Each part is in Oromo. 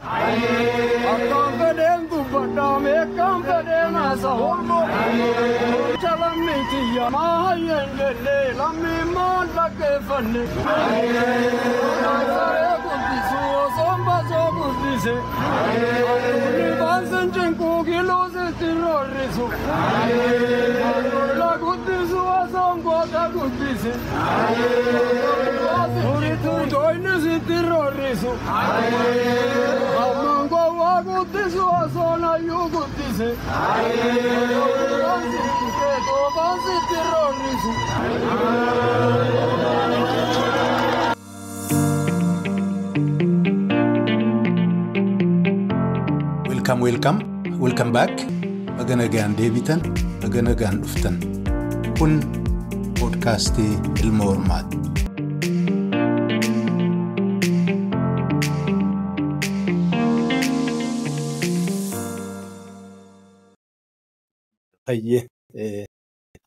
Akkam fedhen dubbadhaame akkam fedhen haasa'u. Chalamitiya maayen jenne lammi maan dhaggeeffanne. Saree guddisu osoon basoo guddise. Aduunni baansin cinkuu kiluusitti roorrisu. Aduunla guddisu osoon goota guddise. Turituu tooyni sitti roorrisu. Ammaan gowwaa guddisu osoon hayyuu guddise. Welcome back. Baganagaan deebitan, baganagaan dhuftan. Kun podcastii Ilma Hormaati.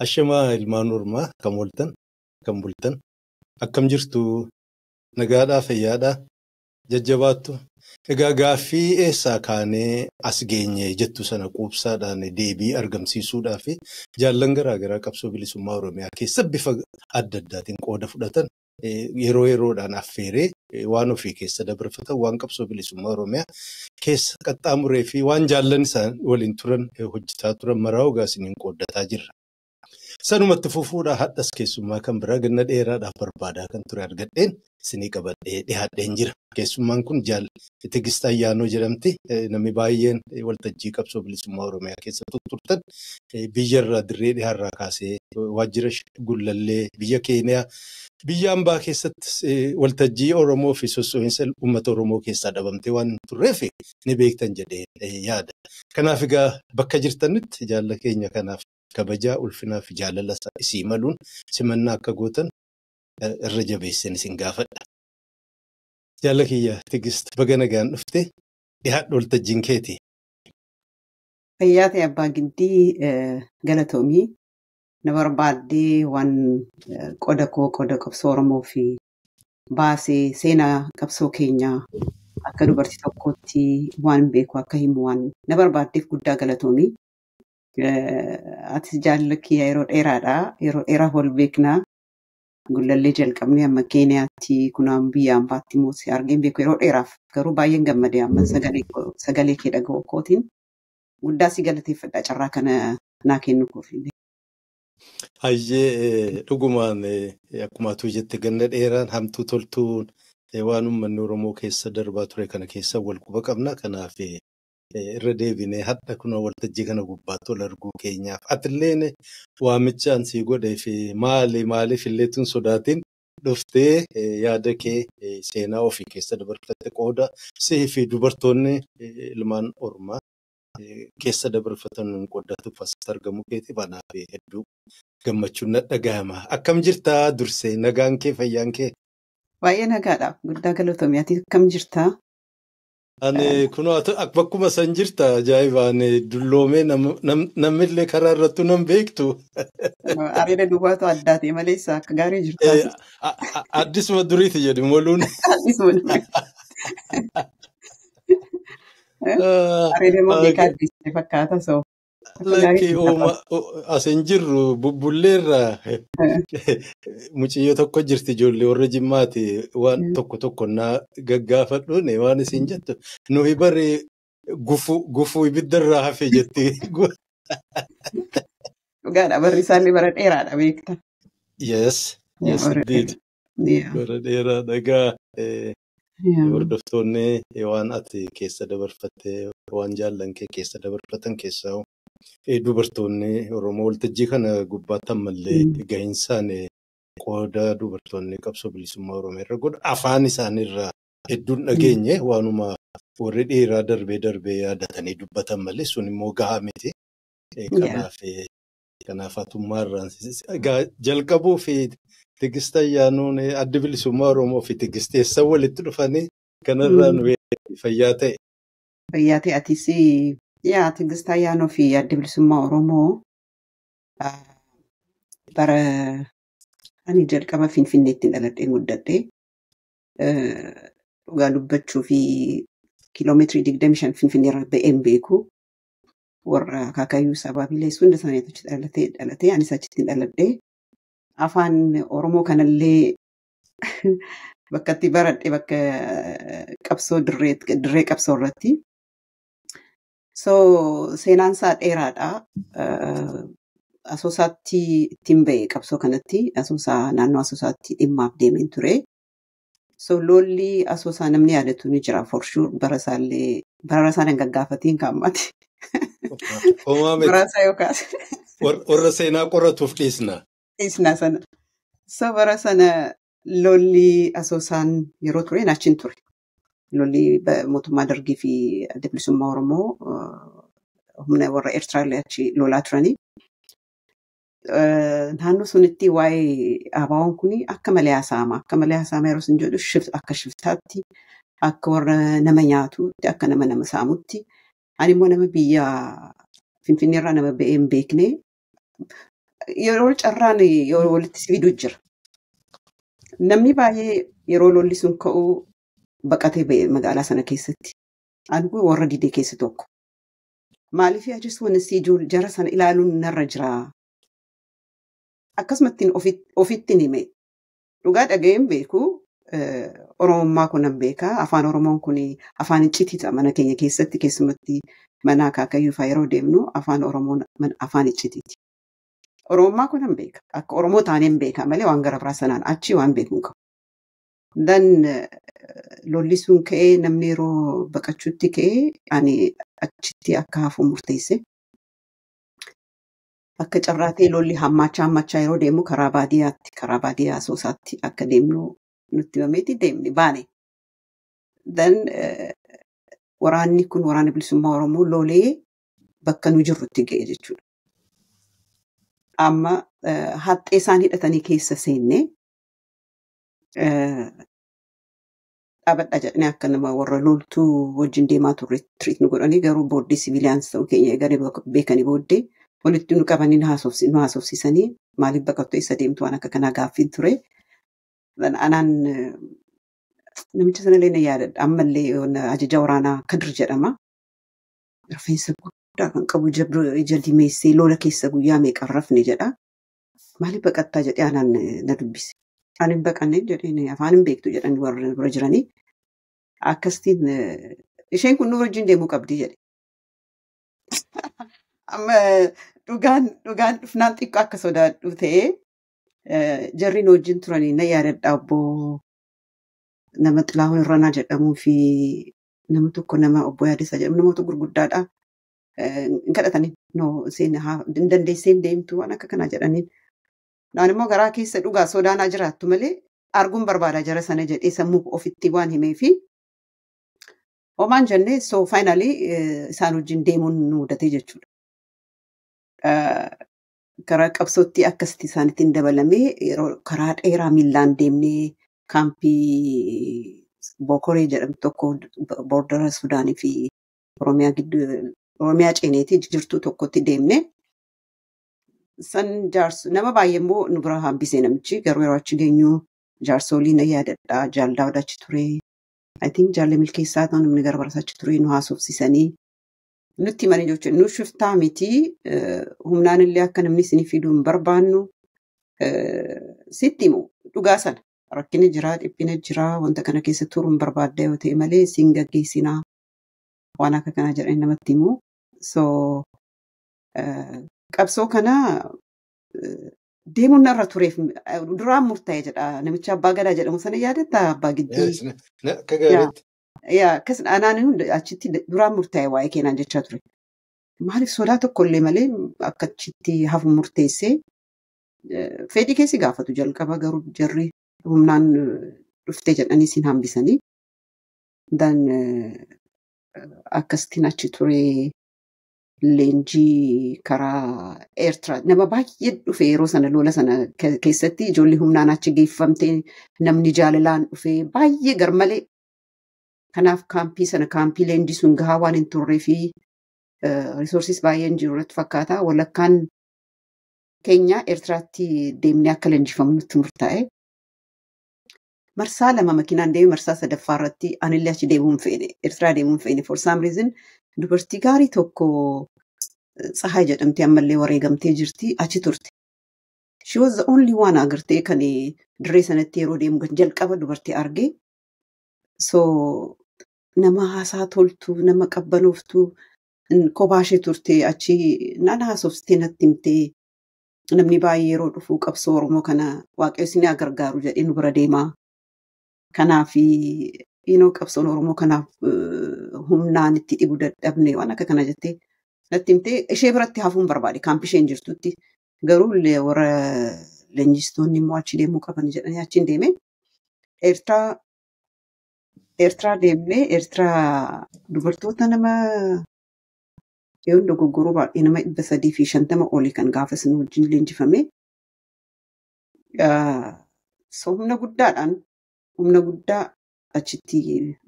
Ashama Ilmaan Hormaa kam ooltan, kam bultan, akkam jirtu, nagaadhaa fayyaadhaa, jajjabaattu. Egaa gaaffii eessaa kaanee as geenye jettu sana quubsaadhaan deebii argamsiisuudhaaf jaallan garaagaraa qabsoo bilisummaa Oromiyaa keessa bifa adda addaatiin qooda fudhatan yeroo yeroodhaan affeeree waan ofii keessa dabarfatan waan qabsoo bilisummaa Oromiyaa keessa qaxxaamuree fi waan jaallan isaan waliin turan hojjetaa turan maraa ogaasiniin qooddataa jirra. Sanumatti fufuudhaa hadhas keessummaa kan biraa ganna dheeraadhaaf barbaadaa kan ture argadheen isinii qabadhee dhiyaadheen jira. Keessummaan kun Tigist Ayyaanoo jedhamti. Namni baay'een waltajjii qabsoo bilisummaa Oromiyaa keessa turtan biyyarraa dirree dhiyaarraa kaasee waajjira Gullallee biyya Keeniyaa biyya hambaa keessatti waltajjii Oromoo fi sossoo'insa uummata Oromoo keessaa dhabamtee waan turreef ni beektan jedhee yaada. Kanaaf egaa bakka jirtanitti jaalla keenya kanaaf kabajaa ulfinaa fi jaalala isii maluun simannaa akka gootan irra jabeessan isin gaafadha. Jaalla kiyya Tigist baganagaan dhufte dhiyaadhu waltajjiin keeti. Fayyaate abbaa giddii galatoomii na barbaaddee waan qoda qabsoo Oromoo fi baasee seenaa qabsoo keenyaa akka dubartii tokkootti waan beeku akka himu waan na barbaaddeef guddaa galatoomii. Ati jaalla kiyya yeroo dheeraaf wal beeknaa. Gullallee jalqabnee amma Keeniyaatti kunaan biyya hambaatti immoo si argeen beeku yeroo dheeraaf garuu baay'een gammadee amma sagalee kee dhaga'u kootiin guddaa si galateeffadha carraa kana naa kennu koofillee. Hayyee dhugumaan akkuma atu jette ganna dheeraan hamtuu toltuun waan uummanni Oromoo keessa darbaa ture kana keessa wal quba qabna. Kanaaf irra deebinee hadha kun waltajjii kana gubbaatti wal arguu keenyaaf atilleen waamichaan sii godhee fi maaliif illee tun sodaatiin dhuftee yaada kee seenaa ofii keessa dabarfatte qooda sii fi dubartoonni ilmaan Oromoo keessa dabarfatan qoodatuuf asitti argamu keeti banaaf hedduu gammachuun na dhagahama. Akkam jirtaa dursee nagaan kee fayyaan kee? Baay'ee nagaadha. Guddaa galatoomii ati akkam jirtaa? Ani kunoo bakkuma san jirta ajaa'ibaan dulloomee namillee karaa irrattu nan beektu. Areeda duwwaatu addaate malee isaa akka gaarii jirtaa. Addisuma duriiti jedhu moluun. Addisuma duriiti. Areeda beekaa addisee fakkaata soo. Lakkii asin jirru bubbulleerraa muciyyoo tokko jirti ijoollee warra Jimmaati waan tokko naa gaggaafadhuun waan isin jettu nuyi bari gufuu ibiddarraa hafe jetti. Dhugaadha barri isaallee bara dheeraadha beekta. Yes indeed. Bara dheeraadha egaa hordoftoonni waan ati keessa dabarfatte waan jaallan kee keessa dabarfatan keessaa dubartoonni Oromoo waltajjii kana gubbaatti ammallee gahinsaan qooda dubartoonni qabsoo bilisummaa Oromoo irra godha afaan isaaniirraa hedduun dhageenye waanuma warri dheeraa darbee yaadatanii dubbatan malee sun immoo gahaa miti. Kanaaf atummaarraan jalqabuu fi Tigist Ayyaanoon adda bilisummaa Oromoo fi Tigisteessa walitti dhufanii kanarraan fayyaa ta'e. Fayyaa ta'e atis Tigist Ayyaanoo fi adda bilisummaa Oromoo bara ani jalqaba Finfinneetti dhaladhee guddadhee dhugaa dubbachuu fi kiiloomeetirii 25 Finfinneerra ba'een beeku. Warra Akaakayyuu sabaabilee sun isaaniitu dhalatee anis achitti dhaladhee afaan Oromoo kanallee bakka itti baradhe bakka qabsoo dirree qabsoo irratti. So seenaan isaa dheeraadha. Asoosaatti ittiin ba'e qabsoo kanatti asoosaa naannoo asoosaatti dhimmaaf deemeen ture. So lolli asoosaa namni yaadatu ni jira for sure bara isaan hin gaggaafatiin kaammati. Bara isaa yookaas. Warra seenaa qoratuuf dhiisna. Dhiisna sana. So bara sana lolli asoosaan yeroo ture achiin ture. Lolli mootummaa Dargii fi Adda Bilisummaa Oromoo humna warra Eertiraallee achi lolaa turanii. Naannoo sunitti waa'ee ABO'n kun akka malee haasa'ama. Akka malee haasa'ama yeroo isin jedhu akka shiftaatti, akka warra nama nyaatuutti, akka nama saamutti. Ani immoo nama biyya Finfinneerraa nama ba'ee hin beekne. Yeroo carraan yeroo walitti fiduu jira. Namni baay'ee yeroo lolli sun ka'u baqatee ba'e magaalaa sana keessatti. Ani kun warra didee keessa tokko. Maaliif ajjeesu wanni jara sana ilaaluun narra jira. Akkasumatti ofitti hime. Dhugaa dhaga'een beeku. Oromummaa kun nan beeka. Afaan Oromoon kun afaan iccitiidha mana keenya keessatti keessumatti mana Akaakayyuu fa'aa yeroo deemnu afaan Oromoon afaan iccitiiti. Oromummaa kun nan beeka. Akka Oromoo taaneen beeka malee waan gara biraa sanaan achi waan beekuun qabu. Dan lolli sun ka'ee namni yeroo baqachuutti ka'ee ani achitti akka hafu murteesse. Akka carraatee lolli hammachaa yeroo deemu karaa baadiyyaa asoosaatti akka deemnu nutti himameeti deemne baane. Dan waraanni kun waraana bilisummaa Oromoo lolee bakka nu jirrutti ga'e jechuudha. Amma haxxee isaan hidhatanii keessa seenne dhaabadha jedhanii akka nama warra loltuu wajjin deemaa turre tiriit nu godhanii garuu booddee siviiliyaans ta'uu keenya eeganii beekanii booddee walitti nu qabanii nu haasofsiisanii maaliif baqattu eessa deemtu waan akka kanaa gaaffiin ture. Anaan namicha sanallee na yaadadha. Ammallee ajaja waraanaa Kadir jedhama. Rifeensa guddaa kan qabu ija dimeessee lola keessa guyyaa meeqa rafne jedha. Maaliif baqattaa jedhee anaan na dubbise. Ani hin baqanne jedheen afaan hin beektu jedhanii warra bira jiranii. Akkasitiin isheen kun nu wajjin deemuu qabdi jedhe. Amma dhugaan dhufnaan xiqqoo akka sodaadhu ta'ee jarri nu wajjin turanii na yaadadha obbo nama Xilaahun Irranaa jedhamuu fi nama tokko nama obbo Yaadessaa jedhamu namoota gurguddaadha. Hin kadhatanii hin dandeesseen deemtu waan akka kanaa jedhaniin. Naan immoo garaa keessa dhugaa sodaanaa jiraattu malee arguun barbaada jara sana jedhee sammuu ofitti waan himee fi homaan jennee so faayinaalii isaan wajjin deemuun nu mudatee jechuudha. Karaa qabsootti akkasitti isaanitti hin dabalamee yeroo karaa dheeraa miillaan deemnee kaampii Bokoree jedhamu tokko boordara Sudaanii fi Oromiyaa ceeneetii jirtu tokkotti deemne. San jaarsu nama baay'ee immoo nu bira hambisee namichi garuu yeroo achi geenyu jaarsolii na yaadadha jaaldaawudha achi ture. I think jaallee milkeessaa ta'u namni gara barasaa achi ture nu haasofsiisanii nutti himanii jechuudha. Nu shiftaa miti humnaan illee akka namni isin fiduu hin barbaannu sitti himu dhugaa sana rakkina jira dhiphina jira wanta kana keessa turuu hin barbaadda yoo ta'e malee siin gaggeessinaa waan akka kanaa jedhanii namatti himu. So qabsoo kana deemuun narra tureef duraan murtaa'e jedha namicha abbaa gadaa jedhamu sana yaadatta abbaa giddii. Akkas anaan achitti duraan murtaa'e waa'ee keenan jechaa ture. Maaliif sodaa tokkollee malee akka achitti hafu murteessee fedhii keessi gaafatu jalqaba garuu jarri humnaan dhuftee jedhanii siin hambisanii. Dan akkasitiin achi ture. Leenjii karaa Eertiraa nama baay'ee dhufe yeroo sana lola sana keessatti ijoollee humnaan achi geeffamte namni jaalalaan dhufe baay'ee garmalee. Kanaaf kaampii leenjii sun gahaa waan hin turree fi riisorsiis baay'een jiru irratti fakkaata. Walakkaan keenya Eertiraatti deemnee akka leenjifamu nutti murtaa'e. marsaa lama makiinaan deemee marsaa sadaffaa irratti anillee achi deemuun feene Eertiraa deemuun feene for some reason dubartii gaarii tokko Tsahaay jedhamtee ammallee wareegamtee jirti achi turte. She was the only one agartee kan dirree sanatti yeroo deemu jalqaba dubartii arge. So nama haasaa toltu nama qabbanooftu kophaa ishee turte achi naan haasoftee natti himtee namni baay'ee yeroo dhufu qabsoo Oromoo kana waaqayyo isin haa gargaaru jedhee nu bira deemaa. Kanaaf qabsoon Oromoo kanaaf humnaan itti dhibu dadhabne waan akka kana jettee natti himtee ishee biratti hafuun barbaade kaampii isheen jirtutti garuu warra leenjistoonni immoo achi deemuu qaban jedhanii achiin deeme. Eertiraa deemnee Eertiraa dubartoota nama yoon dogoggoruu baay'ee nama 350 olii kan gaafas nu wajjin leenjifame. So humna guddaa achitti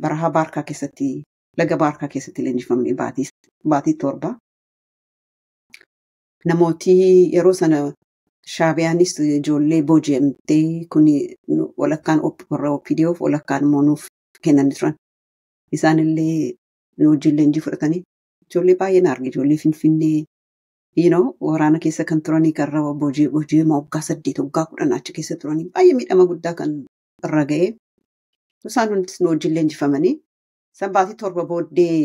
barahaa baarkaa keessatti laga baarkaa keessatti leenjifamne baatii 7. Namooti yeroo sana shaabiyaanis ijoollee booji'amtee kun walakkaan warra OPDOf walakkaan immoo nuuf kennanii turan. Isaanillee nu wajjin leenjii fudhatanii ijoollee baay'een arge ijoollee Finfinnee waraana keessa kan turanii karra booji'ama waggaa 8 waggaa 10 achi keessa turanii baay'ee miidhama guddaa kan irra ga'e. Isaan hundis nu wajjin leenjifamanii san baatii 7 booddee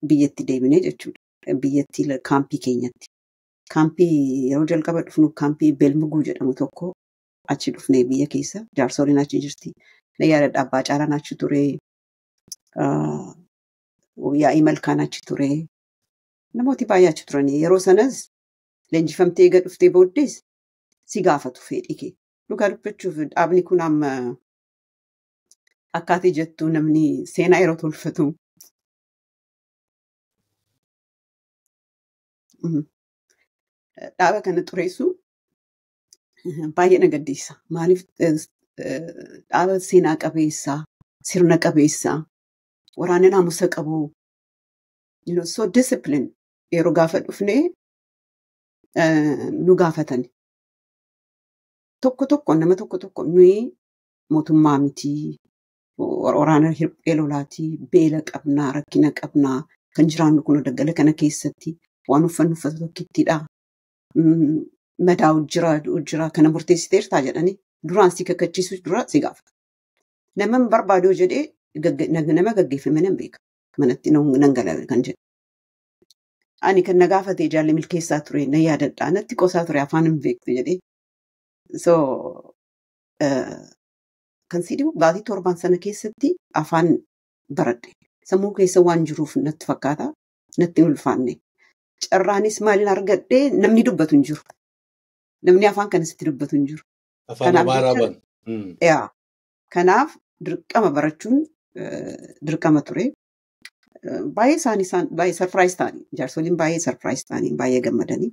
biyyatti deebinee jechuudha. Biyyatti kaampii keenyatti. Kaampii yeroo jalqaba dhufnu kaampii Beelmuguu jedhamu tokko achi dhufnee biyya keessa jaarsoliin achi jirti. Na yaadadha abbaa caalaan achi ture. Yaa'ii malkaan achi ture. Namooti baay'ee achi turanii yeroo sanas leenjifamtee eega dhuftee booddees si gaafatu fedhii kee. Dhugaa dubbachuuf dhaabni kun amma akkaatii jettu namni seenaa yeroo tolfatu. Dhaaba kana xureessu baay'ee na gaddisiisa. Maaliif dhaaba seenaa qabeessaa, sirna qabeessaa, waraana naamusa qabu, so discipline yeroo gaafa dhufnee nu gaafatan. Nama tokko nuyi mootummaa mitii, waraana hirphee lolaatii, beela qabnaa, rakkina qabnaa, kan jiraannu kun daggala kana keessatti waan uffannu uffata tokkittidha. Madaa'u jira kana murteessiteertaa jedhanii duraan si kakkachiisu dura si gaafata. Nama barbaadu jedhee nama gaggeeffame nan beeka. Manatti nan gala kan jedhu. Ani kan na gaafate jaalli milkeessaa ture na yaadadha. Natti qosaa ture afaan hin beektu jedhee. So kan si dhibu baatii 7 sana keessatti afaan baradhe. Sammuu keessa waan jiruuf natti fakkaata. Natti ulfaanne. Carraanis maaliin argadhee namni dubbatu hin jiru. Namni afaan kanasitti dubbatu hin jiru. Afaan Amaaraaban. Kanaaf dirqama barachuun dirqama ture. Baay'ee isaanii baay'ee sarpiraayiz ta'anii jaarsoliin baay'ee sarpiraayiz ta'anii baay'ee gammadanii.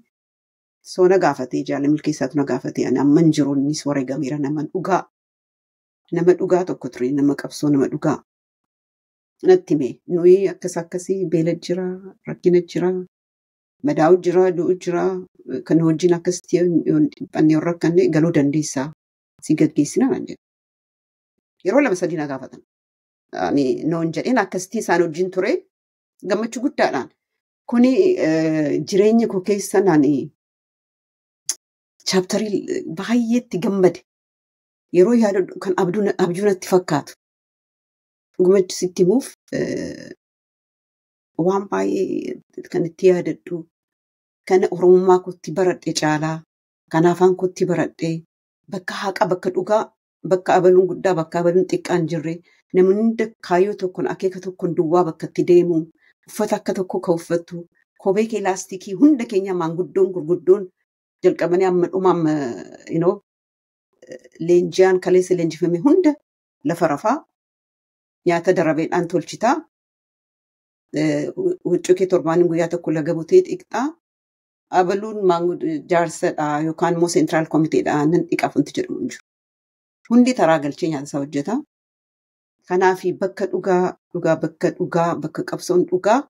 So na gaafatee jaalli milkeessaatu na gaafatee ani amma hin jiru innis wareegameera nama dhugaa tokko ture nama qabsoo nama dhugaa. Natti hime nuyi akkasii beela jira rakkina jira. Madaa'u jira, du'u jira, kan wajjin akkasitti dhiphanne yoo rakkanne galuu dandeessaa si gaggeessina kan jedhu. Yeroo 2-3 na gaafatan. Noon jedheen akkasitti isaan wajjin ture gammachuu guddaadhaan. Kuni jireenya koo keessa chaaptarii baay'eetti gammade. Yeroo yaadadhu kan abjuu natti fakkaatu. Dhugumatti sitti himuuf waan baay'ee kan itti yaadadhu kan Oromummaa kootti baradhe caalaa kan afaan kootti baradhe bakka haqa bakka dhugaa bakka abaluun guddaa bakka abaluun xiqqaan jirre namni hunda kaayyoo tokkoon akeeka tokkoon duwwaa bakka itti deemu uffata akka tokko ka uffattu kophee kee laastikii hunda keenya maanguddoon gurguddoon jalqabanii amma dhumaam leenjiyaan kaleessa leenjifame hunda lafa rafaa nyaata darabeedhaan tolchitaa. Huccuu kee torbaan guyyaa tokko laga butee dhiqxaa abaluun jaarsadha yookaan immoo seentiraal komiteedha nan dhiqaaf wanti jedhamu hin jiru. Hundi taraa galchee nyaata isaa hojjeta. Kanaaf bakka dhugaa bakka qabsoon dhugaa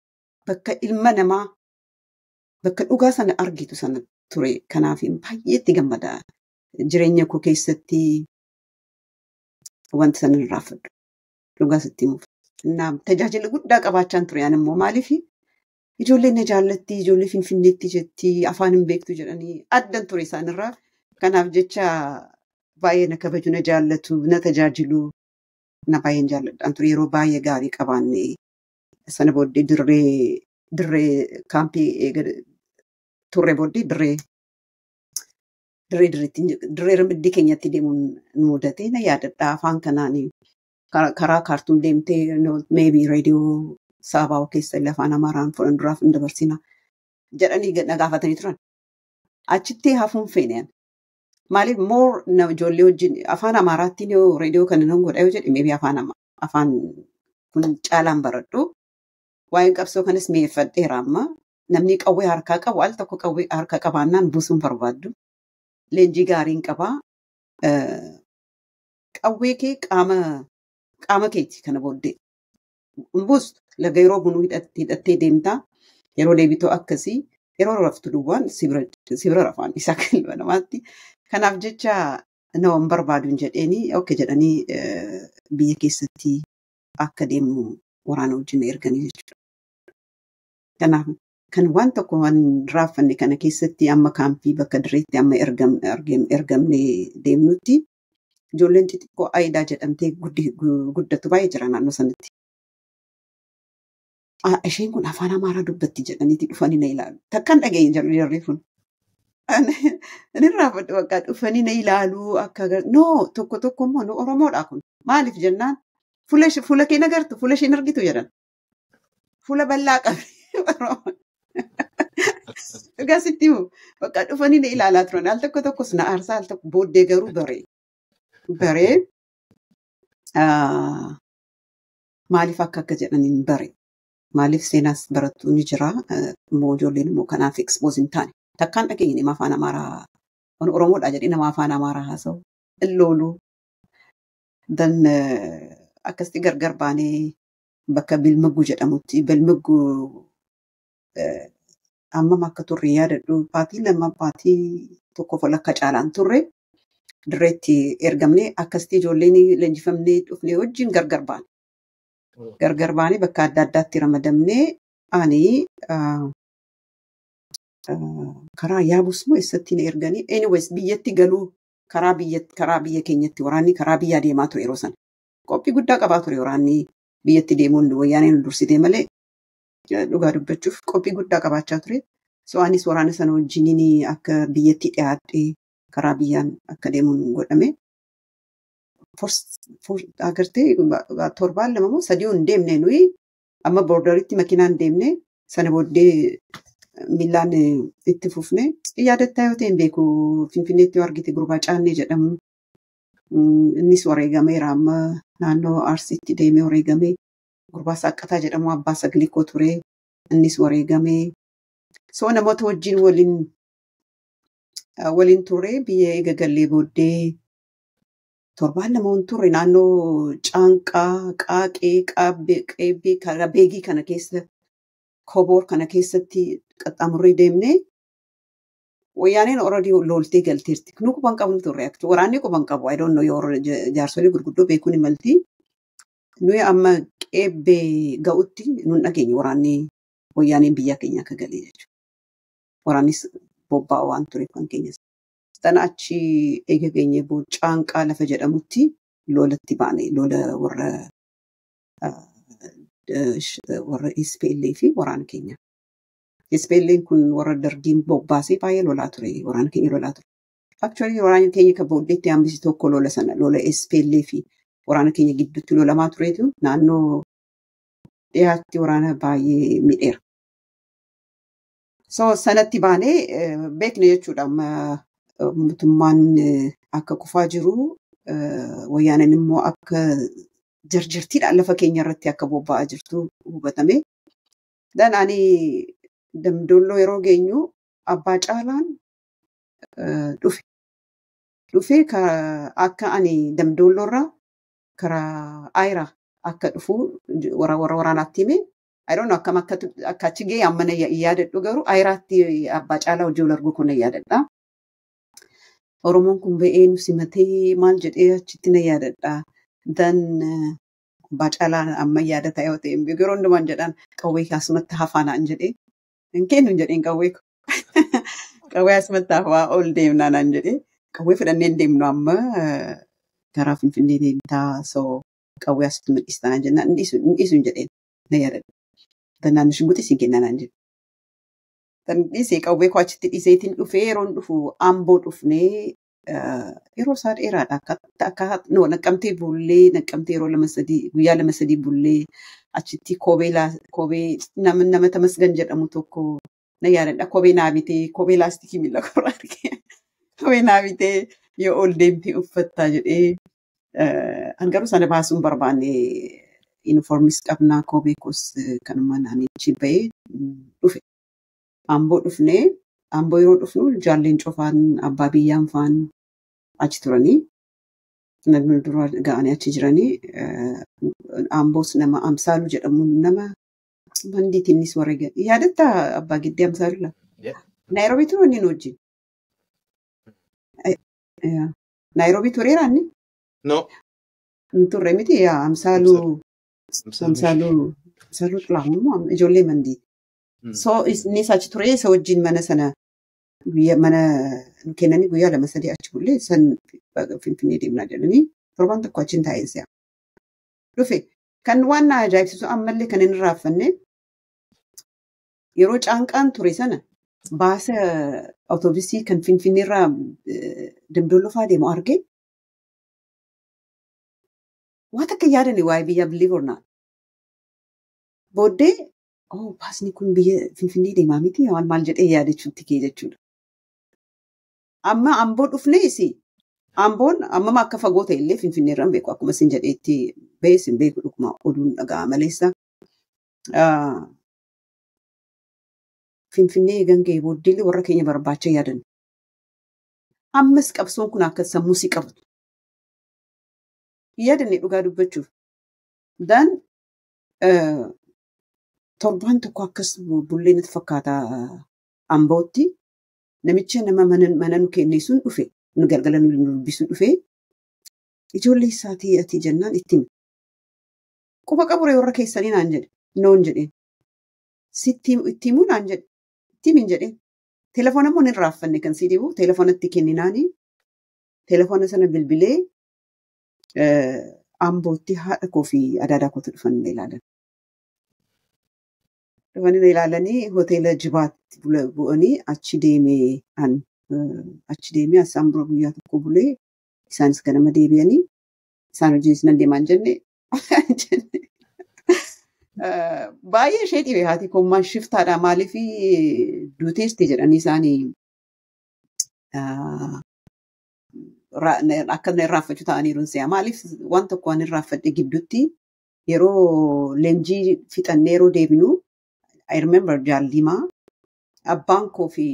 bakka ilma namaa bakka dhugaa sana argitu sana ture. Kanaaf baay'eetti gammada jireenya koo keessatti wanti san irraa fudhu dhugaa sitti himuuf. Tajaajila guddaa qabaachaan ture ani immoo maaliif ijoolleen na jaallatti ijoollee Finfinneetti jetti afaan hin beektu jedhanii addan ture isaanirraa. Kanaaf jecha baay'ee na kabaju na jaallatu na tajaajilu na baay'een jaalladhaan ture yeroo baay'ee gaarii qabaanne sana booddee dirree kaampii turre booddee dirree ramiddii keenyatti deemuun nu mudatee na yaadadha afaan kanaan karaa kaartuum deemtee meebii reediyoo saabaa keessa illee afaan Amaaraan fuudhan duraaf hin dabarsina jedhanii na gaafatanii turan. Achitti hafuun feeneen maaliif ijoollee wajjin afaan Amaaraatti reediyoo kana nan godha yoo jedhe meebii afaan kun caalaan baradhu. Waa'een qabsoo kanas mi'eeffadheera amma namni qawwee harkaa qabu al tokko qawwee harkaa qabaannaan buusuun barbaaddu. Leenjii gaariin qabaa. Qawwee kee qaama keeti kana booddee. Buustu laga yeroo bunuu hidhattee deemtaa yeroo deebitoo akkasii yeroo raftu duwwaan sibira rafaan isaa qalba namaatti. Kanaaf jecha nama hin barbaadu jedheenii okke jedhanii biyya keessatti akka deemu waraana wajjin erganii jechuudha. Kanaaf kan waan tokko waan raaffanne kana keessatti amma kaampii bakka direetti amma ergamne deemnutti ijoolleen xixiqqoo Ayidaa jedhamtee guddatu baay'ee jira naannoo sanatti. Isheen kun afaan Amaaraa dubbatti jedhaniiti dhufanii na ilaalu. Takkaan dhageenye jarri kun. Inni raafadhu bakka dhufanii na ilaalu akka tokko immoo nu Oromoodha kun. Maaliif jennaan fuula kee agartu fuula isheen argitu jedhan. Fuula bal'aa qabdi. Dhugaa sitti himu bakka dhufanii na ilaalaa turan al tokkos na aarsaa al tokko booddee garuu baree maaliif akka jedhaniin bare maaliif seenaas barattuu ni jira immoo ijoolleen immoo kanaaf expose hin taane takkaan dhageenye nama afaan Amaaraa Oromoodha jedhee nama afaan Amaaraa haasa'u illoolu dan akkasitti gargar baanee bakka Bilmaggu jedhamutti Bilmaggu ammam akka turre yaadadhu baatii lama baatii tokko walakka caalaan turre dirreetti ergamne akkasitti ijoolleen leenjifamnee dhufnee wajjin gargar baane. Gargar baanee bakka adda addaatti ramadamnee ani karaa yaabus moo eessatti na erganii anyways biyyatti galuu karaa biyya keenyatti waraanni karaa biyyaa deemaa ture yeroo sana. Qophii guddaa qabaa ture waraanni biyyatti deemuun wayyaaneen dursitee malee dhugaa dubbachuuf qophii guddaa qabaachaa ture. So anis waraana sana wajjiniin akka biyyatti dhiyaadhee karaa biyyaan akka deemuun godhame. Agartee torbaan lama moo sadii hin deemne nuyi amma boordaritti makiinaan deemne sana booddee miilaan itti fufne yaadatta yoo ta'e hin beeku Finfinneetti yoo argite Gurbaa Caannee jedhamu innis wareegameera amma naannoo Arsiitti deemee wareegamee Gurbaa Saqqataa jedhamu abbaa Saglikoo ture innis wareegamee so namoota wajjin waliin ture biyya eega gallee booddee torbaan lama hin turre naannoo Caanqaa, Qaaqee, Qeebbee, Beegii kana keessa Koboor kana keessatti qaxxaamurree deemnee wayyaaneen already loltee galteerti. Nu quban qabnu turre waraanni quban qabu I don't know yoo jaarsolii gurguddoo beekuun imalti. Nuyi amma Qeebbee ga'utti nun dhageenye waraanni wayyaaneen biyya keenya akka galee jechuudha. Waraannis bobba'aa waan tureef kan keenyas. Sana achi eega geenye Caanqaa lafa jedhamutti lolatti baane lola warra SPLA fi waraana keenya. SPLA'n kun warra dargiin bobbaasee baay'ee lolaa ture waraana keenya lolaa ture. Actually waraana keenya kan booddeetti hambisi tokko lola sana lola SPLA fi waraana keenya gidduutti lolamaa tureetu naannoo dhiyaatti waraana baay'ee miidheera. So sanatti baanee beekne jechuudha mootummaan akka kufaa jiru wayyaaneen immoo akka jarjartiidhaan lafa keenya irratti akka bobba'aa jirtu hubatame. Dan ani Damdolloo yeroo geenyu abbaa caalaan dhufe akka ani Damdolloorraa karaa Ayiraa akka dhufu waraanaatti hime. I don't know akkam akka achi ga'e amma na yaadadhu garuu Ayiraatti abbaa caalaa hojii wal arguu kun na yaadadha. Oromoon kun ba'ee nu simatee maal jedhee achitti na yaadadha. dan bacaalaan amma yaadata yoo ta'e yeroo hundumaan jedhaan qawwee asumatti hafaanaan jedhee hin kennu hin jedheen qawwee qawwee asumatti hafaa ol deemnaa naan jedhee qawwee fudhannee hin deemnu amma karaa Finfinnee deemtaa soo qawwee asitti mul'istaa jennaan hin dhiisu hin jedheen na yaadadha. Danaan shugguxis hin kennaa naan jedhe. Dan dhiisee qawwee koo achitti dhiiseetiin dhufee yeroon dhufu Amboo dhufnee yeroo isaa dheeraadha akka naqqamtee bullee naqqamtee yeroo guyyaa 2-3 bullee achitti koobee nama Tamasgan jedhamu tokko na yaadadha koobee naa bitee koobee laastikii miila korraa argee koobee naa bitee yoo ol deemtee uffattaa jedhee an garuu sana baasuun barbaanne yuunifoormis qabnaa koobee koos kanuma naannichi bahee dhufe. Amboo dhufnee Amboo yeroo dhufnu jaalleen cofaan abbaa biyyaan faan achi turanii namni dura ga'anii achi jiranii Amboos nama Amsaaluu jedhamu nama mandiitiinis warra yaadatta abbaa giddee Amsaaluu la Naayiroobii turuu inni wajjin Naayiroobii tureeraanni No. turre miti Amsaaluu xilaahuun ijoollee mandiiti. So innis achi ture isa wajjin mana sana mana kennanii guyyaa 2-3 achi bullee san Finfinnee deemnaa jedhanii torban tokko achiin taa'ee dhufe. Kan waan na ajaa'ibsiisu ammallee kan hin raaffanne yeroo caanqaan ture sana baasa awutoobisii kan Finfinneerraa Damdolloo deemu argee waan akka yaadani waa'ee biyyaa believe or not. Booddee baasni kun biyya Finfinnee deemaa miti maal jedhee yaadachuutti kee jechuudha. Amma Amboo dhufneesi Amboon amma akka fagoo ta'e illee Finfinneerraan beeku akkuma isin jedheetti bees hin beeku dhuguma oduun dhagaa maleessa. Finfinnee gangee booddeellee warra keenya barbaacha yaadan. Ammas qabsoon kun akka sammuu si qabatu. Yaadanne dhugaa dubbachuuf. Dan torban tokko akkas bullee natti fakkaata Ambootti namicha nama mana nu kenne sun dhufe nu galgala nu dubbisu dhufe ijoollee isaatii ati jennaan itti hime. Quba qaburee warra keessanii naan jedhe noon jedheen sitti itti himuu naan jedhe itti himin jedheen telefoona immoo hin raaffanne kan si dhibu telefoonatti kenninaanii telefoona sana bilbilee Ambootti haadha koo fi adaadaa kootu dhufan ilaalan. Dhufanii ilaalanii hoteela Jibaatti bu'anii achi deemee asaan bura guyyaa tokko bulee isaanis ganama deebi'anii isaan hojiis nan deemaan jenne baay'ee ishee dhibe haati koommaan shiftaadha maaliif duuteesti jedhanii isaanii akka irraanfachuu ta'aniiru si'a maaliif waan tokko waan irraanfadhe gidduutti yeroo leenjii fixannee yeroo deebinu I remember jaallimaa abbaan koo fi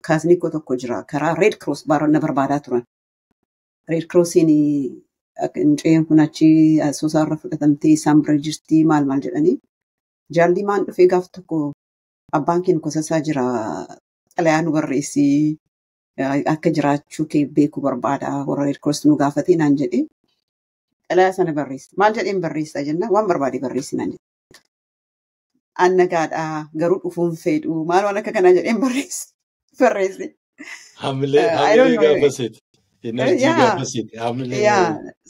kaasni koo tokko jira karaa Red Cross na barbaadaa turan. Red Crossiin mucayyeen kun achi asoosaarra fudhatamtee isaan bira jirti maal jedhanii jaallimaan dhufee gaaf tokko abbaan keenya kosasaa jira xalayaa nu barreessi akka jiraachuu kee beeku barbaada warra Red Cross nu gaafatee naan jedhee xalayaa sana barreessa maal jedheen barreessaa jenna waan barbaade barreessi naan jedhe. Annagaadhaa garuu dhufuun fedhu maal waan akka kanaa jedheen barreessi. Hamilee gaafaseeti. Enerjii gaafaseeti.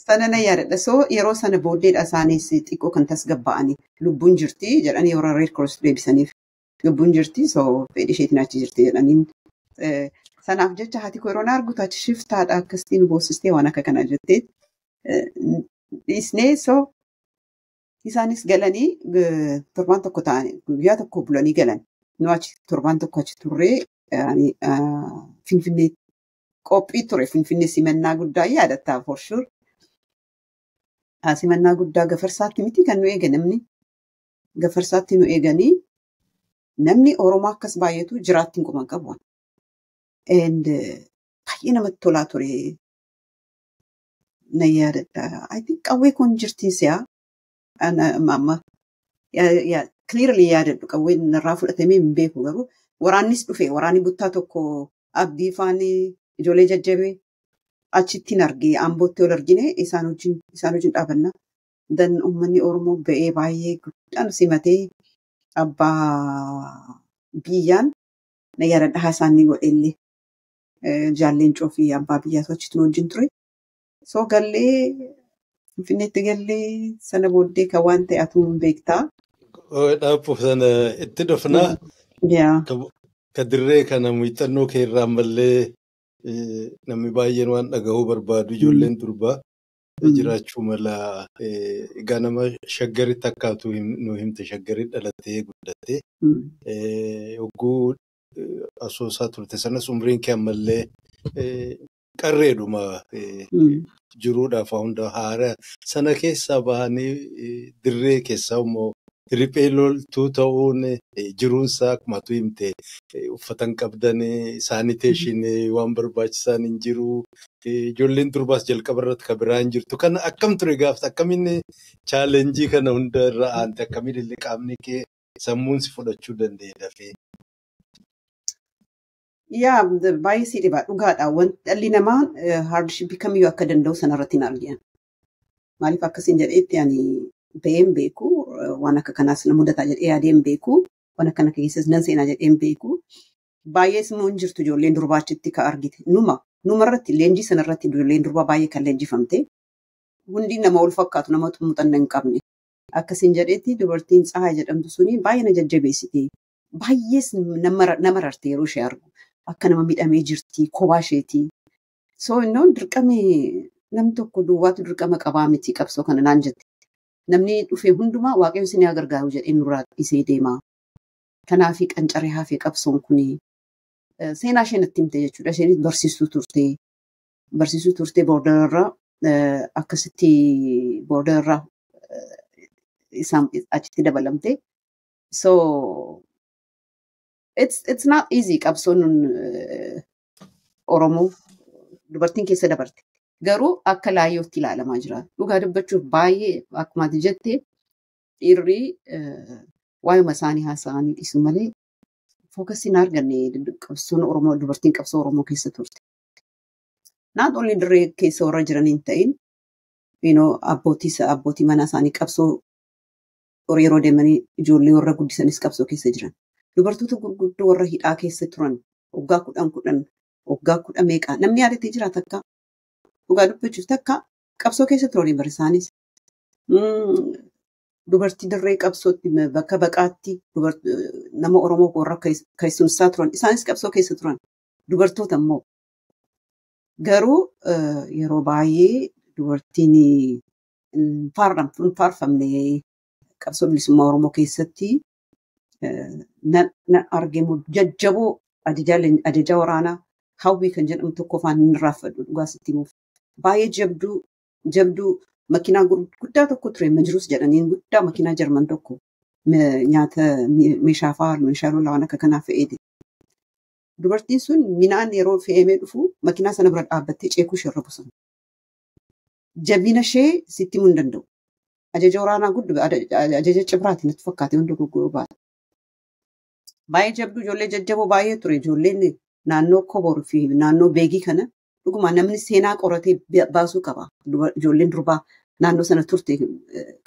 Sana na yaadadha. So yeroo sana booddeedha isaanis xiqqoo kan tasgabba'anii lubbuun jirti jedhanii warra Red Cross deebisaniif lubbuun jirti so fedhi isheetiin achi jirti jedhaniin. Sanaaf jecha haati koo yeroo na argutu achi shiftaadha akkasitiin boosistee waan akka kanaa jettee dhiisnee so isaanis galanii torban tokko ta'anii guyyaa tokko bulanii galan. Nu achi torban tokko achi turree Finfinnee qophii ture. Finfinnee simannaa guddaa yaadataa for sure. Simannaa guddaa Gafarsaatti miti kan nu eege namni. Gafarsaatti nu eeganii namni Oromoo akkas baay'atu jiraatti hin quban qabu. And baay'ee namatti tolaa ture. Na yaadadha. I think qawwee kun jirti si'a. Amma clearly yaadadhu qawween irraa fudhatamee hin beeku garuu waraannis dhufe waraanni buttaa tokko abdii faanii ijoollee jajjabee achittiin argee Ambootti ol argine isaan wajjin dhaabanna. Dan uummanni Oromoo ba'ee baay'ee guddaan simatee abbaa biyyaan na yaadadhaa isaanii godhellee Jaalleencoo fi abbaa biyyaatu achitti wajjin ture. So gallee Finfinneetti gallee sana booddee kan waan ta'e atu beektaa. Dhaabbuuf sana itti dhufnaa. Ka dirree kana muuxannoo kee irraa mallee namni baay'een waan dhagahuu barbaadu ijoolleen durbaa jiraachuu mala egaa nama shaggaritti akkaatu nu himte shaggarii dhalatee guddatee yogguu asoosaa turte sanas umriin kee ammallee qarreedhuma jiruudhaaf hunda haaraa sana keessaa bahanii dirree keessaa immoo riphee loltuu ta'uun jiruunsaa akkuma atu himte uffatan qabdan saaniteeshin waan barbaachisaan hin jiru ijoolleen durbaas jalqaba irratti kan biraan jirtu kana akkam ture gaafta akkamiin chaalenjii kana hunda irra aante akkamiin illee qaamni kee sammuun si fudhachuu danda'e dafee. Yaa baay'ee si dhibaa dhugaadha. Wanti dhalli namaa hardshipii kamiyyuu akka danda'u sanarratti hin argina. Maaliif akkasiin jedheetti ani ba'een beeku waan akka kanaas na mudataa jedhee yaadeen beeku waan akkana keessas nan seenaa jedheen beeku. Baay'ees immoo hin jirtu ijoolleen durbaa achitti ka argite. Numarratti leenjii sanarratti ijoolleen durbaa baay'ee kan leenjifamte. Hundi nama wal fakkaatu nama muuxannoo hin qabne. Akkasiin jedheetti dubartiin Tsahaay jedhamtu suni baay'ee na jajjabeessite. Baay'ees nama rarte yeroo ishee argu. Akka nama miidhamee jirti kophaa isheeti. So innoon dirqamee namni tokko duwwaatu dirqama qabaa miti qabsoo kana naan jette. Namni dhufee hundumaa waaqayyo isin haa gargaaru jedhee nurraa isee deema. Kanaafi qancaree hafee qabsoon kuni seenaa ishee natti himte jechuudha. Isheenis barsiistuu turtee boordararraa akkasitti boordararraa isaan achitti dabalamte. So it's not easy qabsoon Oromoo dubartiin keessa dabarte. Garuu akka laayyootti ilaalamaa jira. Dhugaa dubbachuuf baay'ee akkuma ati jettee dhiirri waa'uma isaanii haasa'anii dhiisu malee fookasiin arganne qabsoon Oromoo dubartiin qabsoo Oromoo keessa turte. Not only dirree keessa warra jiran hin ta'in abbootii mana isaanii qabsoo yeroo deemanii ijoollee warra guddisanis qabsoo keessa jiran. Dubartoota gurguddoo warra hidhaa keessa turan waggaa 10 waggaa 10 meeqa namni yaadatee jiraata akka dhugaa dubbachuuf takka qabsoo keessa turanii bar isaanis. Dubartii dirree qabsootti bakka baqaatti nama Oromoo warra keessumsaa turan isaanis qabsoo keessa turan dubartoota immoo. Garuu yeroo baay'ee dubartiin hin faarfamne qabsoo bilisummaa Oromoo keessatti na argamu jajjaboo ajajaa waraanaa hawwii kan jedhamu tokko afaan hin raffadhu dhugaa sitti himuuf. Baay'ee jabduu makiinaa guddaa tokko ture Majruus jedhaniin guddaa makiinaa Jarman tokko nyaata meeshaa lolaa waan akka kanaa fe'eeti. Dubartiin sun minaan yeroo fe'amee dhufu makiinaa sana bira dhaabbattee ceekuu ishee irra bosona. Jabina ishee sitti himuu hin danda'u. Ajaja waraanaa guddaa ajaja cibraati natti fakkaate hundi goggoroo baata. Baay'ee jabduu ijoollee jajjaboo baay'ee ture ijoolleen naannoo Kobor fi naannoo Beegii kana dhuguma namni seenaa qoratee baasuu qaba. Ijoolleen durbaa naannoo sana turte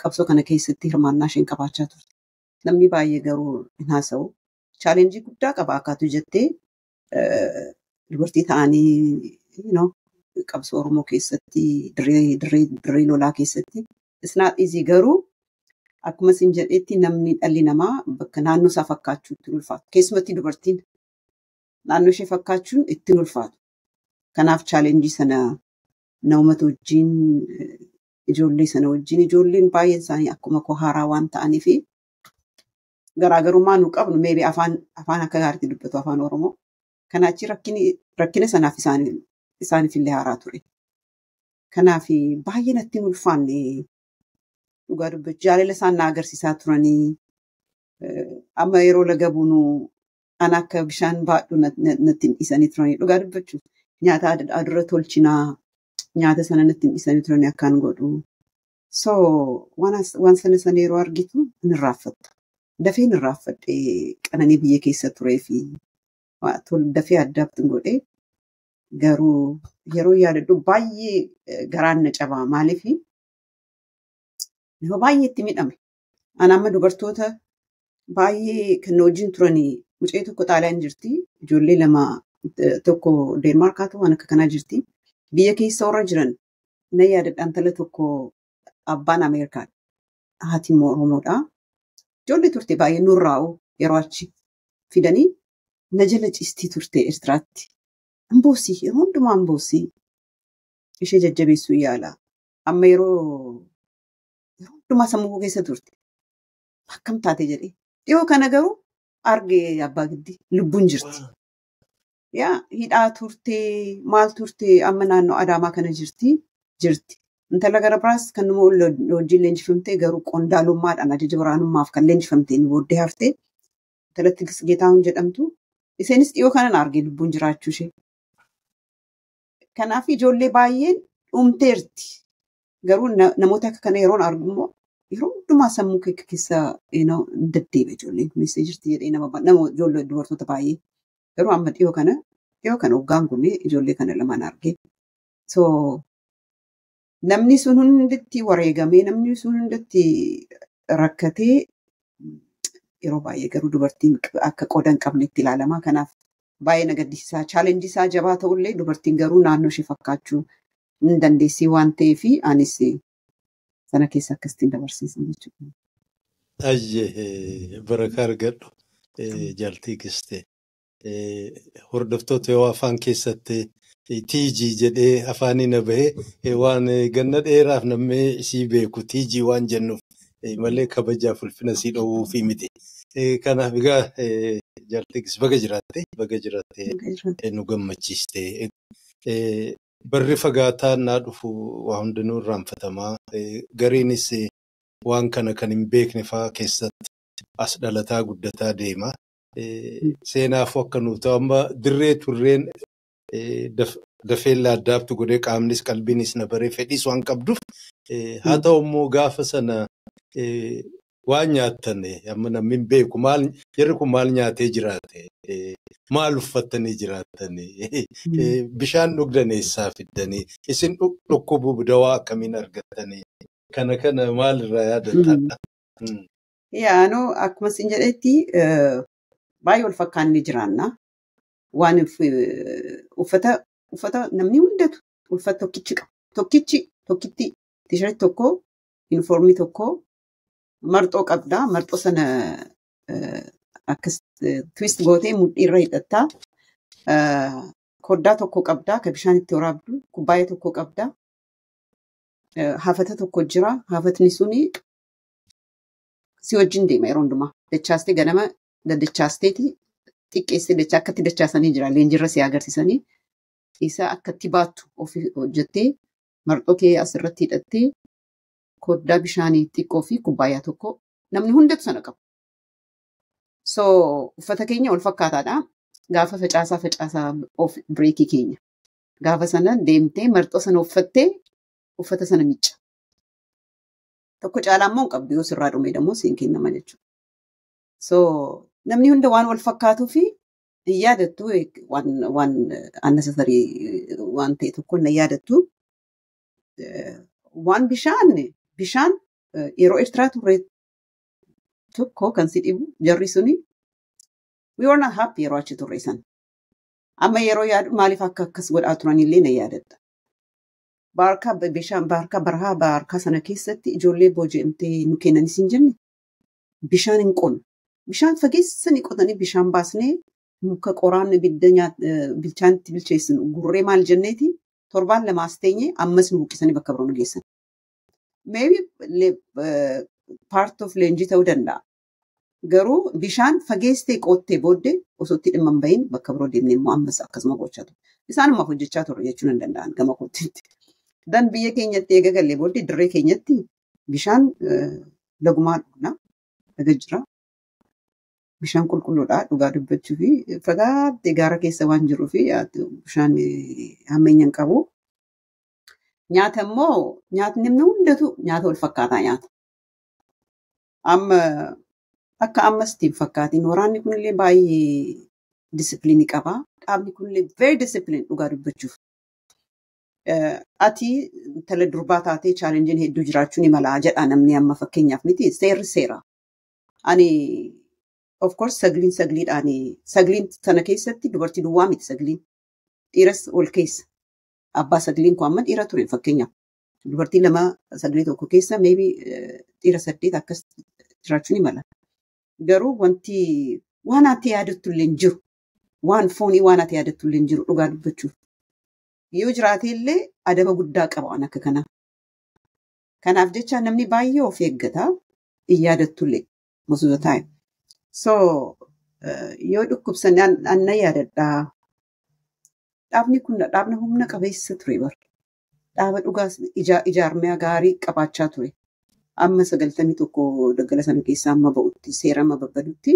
qabsoo kana keessatti hirmaannaa isheen qabaachaa turte. Namni baay'ee garuu hin haasa'u. Chaalenjii guddaa qaba akkaatu jettee dubartii ta'anii qabsoo Oromoo keessatti dirree lolaa keessatti isnaat izii garuu akkuma isin jedhetti namni dhalli namaa bakka naannoo isaa fakkaachuu itti ulfaatu. Keessumatti dubartiin naannoo ishee fakkaachuun itti ulfaatu. Kanaaf chaalenjii sana namoota wajjin ijoollee sana wajjin ijoolleen baay'een isaanii akkuma koo haaraa waan ta'aniif garaagarummaa nu qabnu meebi afaan akka gaariitti dubbatu afaan Oromoo. Kanaachi rakkina sanaaf isaaniifillee haaraa ture. Kanaaf baay'ee natti hin ulfaanne dhugaa dubbachuu jaalala isaan na agarsiisaa turanii amma yeroo laga buunu ana akka bishaan baadhu natti dhiisanii turanii dhugaa dubbachuuf nyaata adurra tolchinaa nyaata sana natti dhiisanii turanii akkaan godhu. So waan sana yeroo argitu hin irraanfattu. Dafee hin irraanfadhe qananii biyya keessa turee fi dafee addaatti godhee garuu yeroo yaadadhu baay'ee garaan na cabaa maaliif nama baay'eetti miidhame. Ani amma dubartoota baay'ee kan wajjin turanii mucee tokko Xaaliyaan jirti. Ijoollee lama tokko Deenmaarkaatu waan akka kanaa jirti. Biyya keessa warra jiran na yaadadha intala tokko abbaan Ameerikaadha. Haati immoo Oromoodha. Ijoollee turte baay'ee nurraa'u yeroo achi fidanii na jala ciistii turte Eertiraatti. Amboosii yeroo hundumaa amboosii ishee jajjabeessuu yaala. Amma yeroo hundumaa sammuu keessa turte. Akkam taate jedhee. Dhiyoo kana garuu argee abbaa giddi lubbuun jirti. Yaa hidhaa turtee maal turtee amma naannoo Adaamaa kana jirti. Intala gara biraas kan nama wajjin leenjifamtee garuu qondaalummaadhaan ajaja waraanummaaf kan leenjifamtee ni booddee haftee intala Tigist Geetahuun jedhamtu. Isheenis dhiyoo kanan argee lubbuun jiraachuu ishee. Kanaaf ijoollee baay'een dhumteerti. Garuu namoota akka kana yeroon argu immoo yeroo hundumaa sammuu keessa deddeebi'a ijoolleen kunis jirti jedhee nama ijoollee dubartoota baay'ee. Garuu amma dhiyoo kana hoggaan kun ijoollee kana lamaan argee. So namni sun hundatti wareegamee namni sun hundatti rakkatee yeroo baay'ee garuu dubartiin akka qooda hin qabnetti ilaalama. Kanaaf baay'ee na gaddisiisaa. Chaalenjii isaa jabaa ta'ullee dubartiin garuu naannoo ishee fakkaachuu hin dandeessii waan ta'eef anis sana keessa akkasitti dabarsiisan jechuudha. Ayyee barakaa argadhu jaaltii Tigistee. Hordoftoota yoo afaan keessatti tiijii jedhee afaanii na bahee waan ganna dheeraaf namni isii beeku tiijii waan jennuuf malee kabajaaf ulfina sii dhowwuufii miti. Kanaaf egaa jaaltii Tigist baga jiraattee nu gammachiiste. Barri fagaataan naa dhufu waa hundinuu irraanfatamaa. Gariinis waan kana kan hin beekne fa'aa keessatti as dhalataa guddataa deema. Seenaafuu akka nuuf ta'u amma dirree turreen dafeellaa addaabtu godhee qaamnis qalbiinis na baree fedhiis waan qabduuf haa ta'u immoo gaafa sana waan nyaattan amma namni hin beeku jarri kun maal nyaatee jiraate maal uffattanii jiraattan bishaan dhugdan eessaa fiddanii isin dhukkubuu dawaa akkamiin argattanii kana maalirraa yaadattadha. Yaanoo akkuma isin jedhetti baay'ee wal fakkaannee jiraanna. Waan uffata namni hundatu uffata tokkichi qaba. Tokkitti tiishartii tokko yuunifoormii tokko marxoo qabdaa. Marxoo sana akkas twist gootee mudhiirra hidhattaa. Koddaa tokko qabdaa kan bishaan itti waraabdu. Kubbaayyaa tokko qabdaa. Hafata tokko jira. Hafatni suni si wajjin deema yeroo hundumaa. Dachaastee ganama daddachaasteeti xiqqeessee dachaa akkatti dachaasanii jira. Leenjirra si agarsiisanii isa akkatti baattu ofii hojjettee marxoo kee asirratti hidhattee koddaa bishaanii xiqqoo fi kubbaayyaa tokko namni hundatu sana qaba. So uffata keenya wal fakkaataadha. Gaafa facaasaa of bireekii keenya. Gaafa sana deemtee marxoo sana uffattee uffata sana miicca. Tokko caalaa immoo hin qabdu yoo sirraa dhume immoo siin kennama jechuudha. So namni hunda waan wal fakkaatuu fi hin yaadattu waan unnecessary waan ta'e tokko hin yaadattu. Waan bishaan yeroo Eertiraa turre tokko kan si dhibu jarri suni we were not happy yeroo achi turre san. Amma yeroo yaadu maaliif akka akkas godhaa turanillee na yaadadha. Baarkaa sana keessatti ijoollee booji'amtee nu kennanis hin jenne bishaan hin qonnu. Bishaan fageessanii qotanii bishaan baasnee muka qoraan bilchaanitti bilcheessinu gurree maal jenneeti torbaan lamaas teenye ammas nu buqqisanii bakka biroo nu geessan. Maybe part of leenjii ta'uu danda'a. Garuu bishaan fageessee qottee booddee osoo itti dhimma hin bahin bakka biroo deemnee immoo ammas akkasuma gochaa ture. Isaanuma hojjechaa turre jechuun hin danda'an gama kootiitti. Dan biyya keenyatti eega gallee booddee dirree keenyatti bishaan lagumaa dhugna. Laga jira. Bishaan qulqulluudha dhugaa dubbachuu fi fagaattee gaara keessa waan jiruu fi bishaan hammeenya hin qabu. Nyaata immoo nyaatni namni hundatu nyaata wal fakkaataa nyaata. Amma akka ammas ittiin fakkaatiin waraanni kunillee baay'ee disipiliinii qaba. dhaabni kunillee very disciplined dhugaa dubbachuuf. Ati tala durbaa taatee chaalenjiin hedduu jiraachuu ni malaa jedha namni amma fakkeenyaaf miti seerri seera. Ani of course sagliin sana keessatti dubartii duwwaa miti sagliin dhiiras ol keessa. Abbaa sagliin kun amma dhiira ture fakkeenyaaf. Dubartii lama saglii tokko keessa maybe dhiira 8 akkas jiraachuu ni mala. Garuu wanti waan ati yaadattu illee hin jiru. Waan foonii waan ati yaadattu illee hin jiru dhugaa dubbachuuf. Yoo jiraate illee adaba guddaa qaba waan akka kanaa. Kanaaf jecha namni baay'ee of eeggata hin yaadattu illee most of the time. So yoo dhukkubsan anna yaadadhaa. Dhaabni kun dhaabna humna qabeessa ture bara. Dhaaba dhugaas ijaarmee gaarii qabaachaa ture. Amma 91 daggala sana keessaa amma ba'utti seera amma babbadutti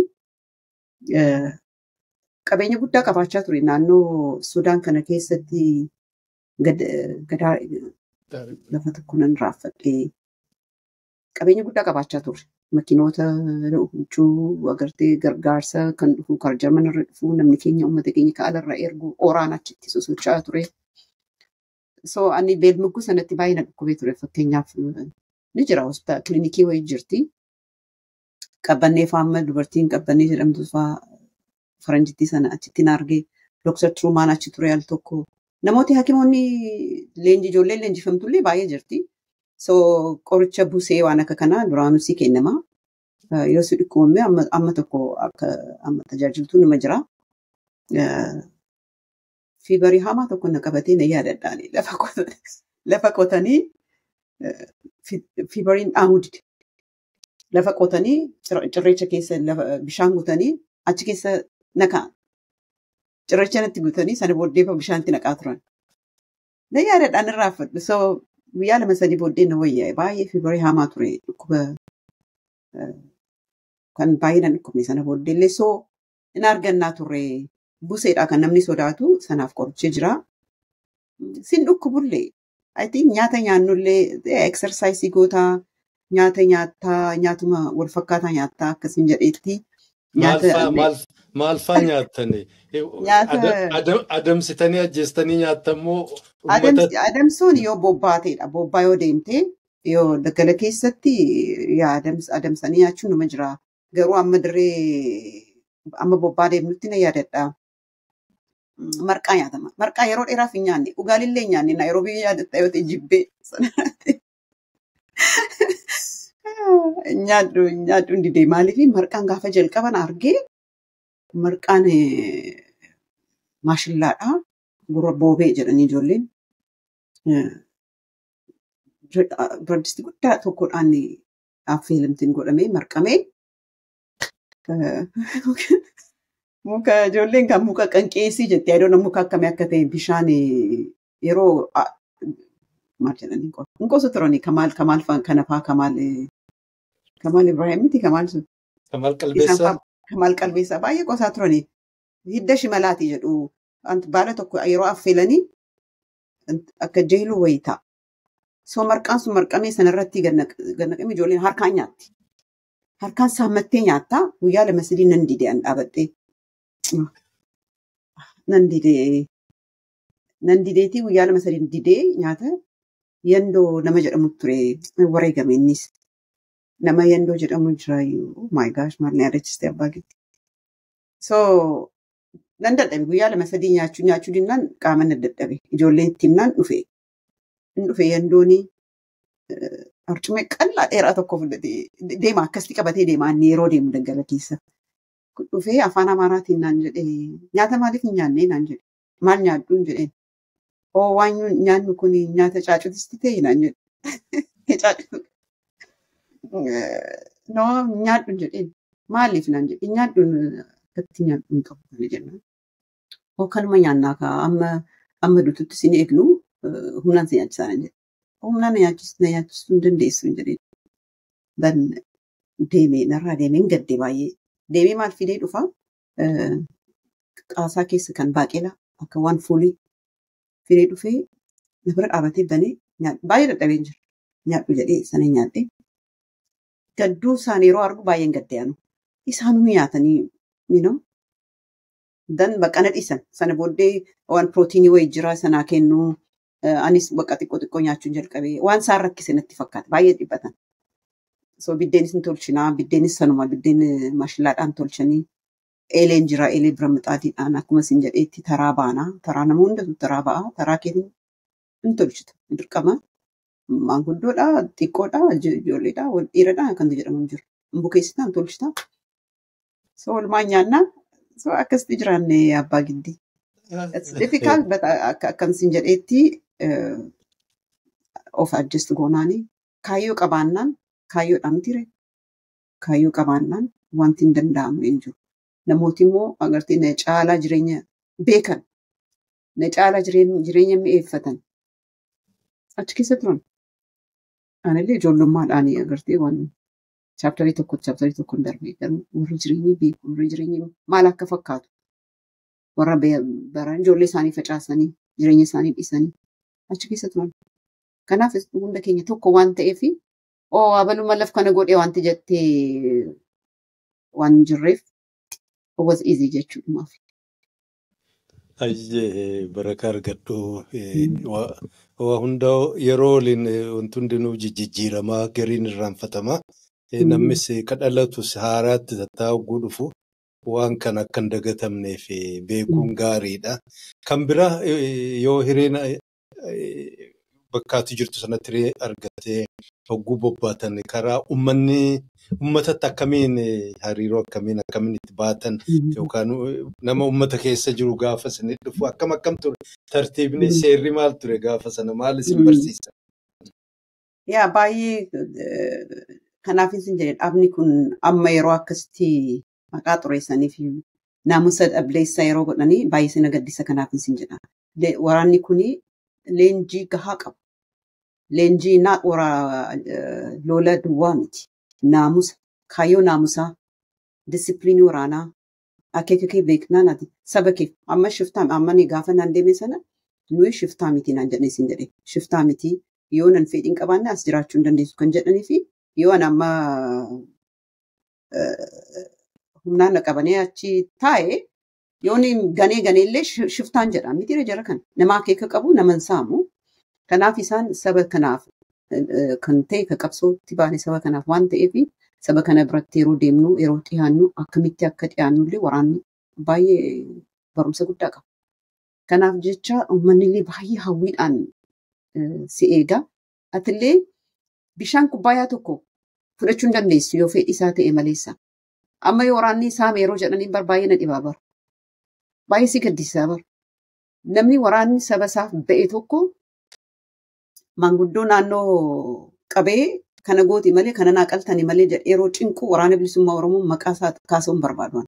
qabeenya guddaa qabaachaa ture. Naannoo Sudaan kana keessatti lafa tokko nan raaffadhee qabeenya guddaa qabaachaa ture. Makiinota huccuu agartee gargaarsa kan dhufu karaa Jarmanirra dhufu namni keenya uummata keenya ka'alarra ergu oraan achitti sosocho'aa ture. So ani beelmugguu sanatti baay'ee na dhukkubee ture fakkeenyaaf ni jira hospitaala kilinikii wayii jirti. Qabbannee faama dubartiin qabbannee jedhamtu fa'aa faranjittii sana achitti na argee Dr. Trumaan achi ture al tokko. Namooti hakimoonni ijoollee leenjifamtullee baay'ee jirti. So qoricha busee waan akka kanaa duraanuu si kennama. Yoo si dhukkubame amma tokko akka amma tajaajiltuu nama jira. Fiibarii hamaa tokko na qabatee na yaadadhaani lafa qotanii fiibariin dhaamuu dide. Lafa qotanii cirreecha keessa bishaan guutanii achi keessa naqaa. Cirreecha natti guutanii sana booddee bishaanti naqaa turan. Na yaadadhaan irraa fudhu. So guyyaa 2-3 booddee na wayyaa'e baay'ee fiibarii hamaa ture dhukkuba kan baay'ee na dhukkubne sana booddee illee so hin argannaa turre. Buseedha kan namni sodaatu sanaaf qorichi jira. Sin dhukkubullee. I think nyaata nyaannullee exercise gootaa nyaatuma wal fakkaataa nyaattaa akkasiin jedheetti. Maal fa'aa nyaattanii? Adamsitanii ajjeestanii nyaattammoo adamsuun yoo bobbaateedha. Bobbaa yoo deemtee yoo daggala keessatti adamsanii nyaachuun nama jira. Garuu amma bobbaa deemnutti na yaadadha. Marqaa nyaatama. Marqaa yeroo dheeraaf hin nyaanne. Dhugaalillee hin nyaanne. Naayiroobii yaadatta yoo ta'e jibbee sanatti. Nyaadhu hin didee maaliif marqaan gaafa jalqaban argee marqaan maashillaadha. Gurra boobee jedhanii ijoolleen. Biraddisti guddaa tokkodhaan affeelamtiin godhamee marqamee muka ijoolleen kan muka qanqeessii jettee adoona muka akkamii akka ta'e bishaan yeroo maal jedhanii hin qosu turani Kamaal kana fa'aa Kamaal Ibrahim miti Kamaal sun. Kamaal qalbeessaa baay'ee qosaa turani. Hidda shimalaati jedhu baala tokko yeroo affeelanii akka jeeluu wayii ta'a. So marqaan sun marqamee sanarratti gannaqamee ijoolleen harkaan nyaatti. Harkaan saammattee nyaattaa guyyaa 2-3 nan didee an dhaabattee. Nan dideetii guyyaa 2-3 didee nyaata yandoo nama jedhamu ture wareegame innis. Nama yandoo jedhamu jira oh my gosh maal na yaadachiste abbaa gitti. So nan dadhabe guyyaa 2-3 nyaachuu dinnaan qaama na dadhabe. Ijoolleen itti himnaan dhufe. Hin dhufe yandooni arcumee qal'aa dheeraa tokko fudhatee deema akkasitti qabatee deema inni yeroo deemu daggala keessa. Dhufee afaan Amaaraatiin naan jedhee nyaata maaliif hin nyaannee naan jedhe. Maal nyaadhu hin jedheen. Oo waan nyaannu kun nyaata caacuutisti ta'e naan jedhe. No nyaadhu hin jedheen. Maaliif naan jedhe nyaadhu akkatti nyaadhu hin qabu kana jennaan. Oo kanuma nyaannaa kaa amma dututti sin eegnu humnaan si nyaachisaa naan jedhe. Humnaan na nyaachisuu hin dandeessu hin jedheen. Dan deemee narraa deemeen gaddee baay'ee. Deemee maal fidee dhufa qaasaa keessa kan baaqelaa akka waan fuulii fidee dhufee lafa dhaabatee banee baay'ee dadhabeen jira. Nyaadhu jedhee sana nyaadhee. Gadduu isaan yeroo argu baay'een gaddee anu. Isaanuu nyaatanii Dan bakka na dhiisan. Sana booddee waan pirootiinii wayii jira sanaa kennuu. Anis bakka xiqqoo nyaachuun jalqabee waan isaan rakkise natti fakkaata. Baay'ee dhiphatan. So biddeenis ni tolchinaa. Biddeenis sanuma biddeen mashillaadhaan tolchanii. Eeleen jira. Eelee bira mixaadiidhaan akkuma isin jedheetti taraa baanaa. Taraa nama hundatu taraa ba'a. Taraa keetiin ni tolchita. Dirqama. Maanguddoodha, xiqqoodha, ijoolleedha, wal dhiiradha kan jedhamu hin jiru. Bukeessitaan tolchita. So walumaan nyaannaa. So akkasitti jiraanne abbaa giddii. It's difficult but akkam isin jedheetti of adjust goonaanii kaayyoo qabaannaan kaayyoodhaan mitiire. Kaayyoo qabaannaan wanti hin danda'amu hin jiru. Namooti immoo agartee na caalaa jireenya beekan. Na caalaa jireenya mi'eeffatan. Achi keessa turan. Anillee ijoollummaadhaan agartee waan chaaptarii tokko darbee garuu warri jireenyi beeku warri jireenyi maal akka fakkaatu warra baran ijoollee isaanii facaasanii jireenya isaanii dhiisanii achi keessa turan. Kanaaf hunda keenya tokko waan ta'eef abaluma laf kana godhee wanti jettee waan jirreef was easy jechuudhumaaf. Ayyee barakaa argadhu waa hundaa yeroo waliin wanti hundinuu jijjiiramaa gariin irraanfatamaa namnis kadhalatu haaraatti tattaa'uu dhufu waan kan akka hin dagatamnee fi beekuun gaariidha. Kan biraa yoo hireen bakkaatti jirtu sanatti hiree argatee hogguu bobbaatan karaa uummatatti akkamiin hariiroo akkamiin itti baatan yookaan nama uummata keessa jiru gaafa isin dhufu akkam ture tartiibni seerri maal ture gaafa sana maal isin barsiisa? Yaa baay'ee kanaaf isin jedhe dhaabni kun amma yeroo akkasitti maqaa xureessanii fi naamusa dhableessaa yeroo godhanii baay'ee sina gaddisa kanaaf isin jedha. Waraanni kun leenjii gahaa qabu. Leenjii lola duwwaa miti. Naamusa, kaayyoo naamusaa, disipiliinii waraanaa, akeeka kee beeknaan ati saba kee amma shiftaa amma ni gaafa naan deeme sana nuyi shiftaa miti naan jedhanii isin jedhe. Shiftaa miti yoo nan fedhiin qabaanne as jiraachuu hin dandeessu kan jedhanii fi yoo an amma humnaan na qabanii achi taa'e yoon ganeellee shiftaan jedha miti jara kan nama akeeka qabu nama hin saamu. Kanaaf isaan saba kanaaf kan ta'e ka qabsootti baane saba kanaaf waan ta'eef saba kana biratti yeroo deemnu yeroo dhiyaannu akkamitti akka dhiyaannullee waraanni baay'ee barumsa guddaa qaba. Kanaaf jecha uummanni illee baay'ee hawwiidhaan si eega. Atillee bishaan kubbaayyaa tokko fudhachuu hin dandeessu yoo fedhii isaa ta'e maleessa. Amma yoo waraanni saame yeroo jedhanii baay'ee na dhibaa bara. Baay'ee si gaddisiisaa bara. Namni waraanni saba isaaf ba'e tokko maanguddoo naannoo qabee kana gooti malee kana naa qaltanii malee yeroo cinqu waraana bilisummaa Oromoo maqaa isaa kaasuun barbaadu.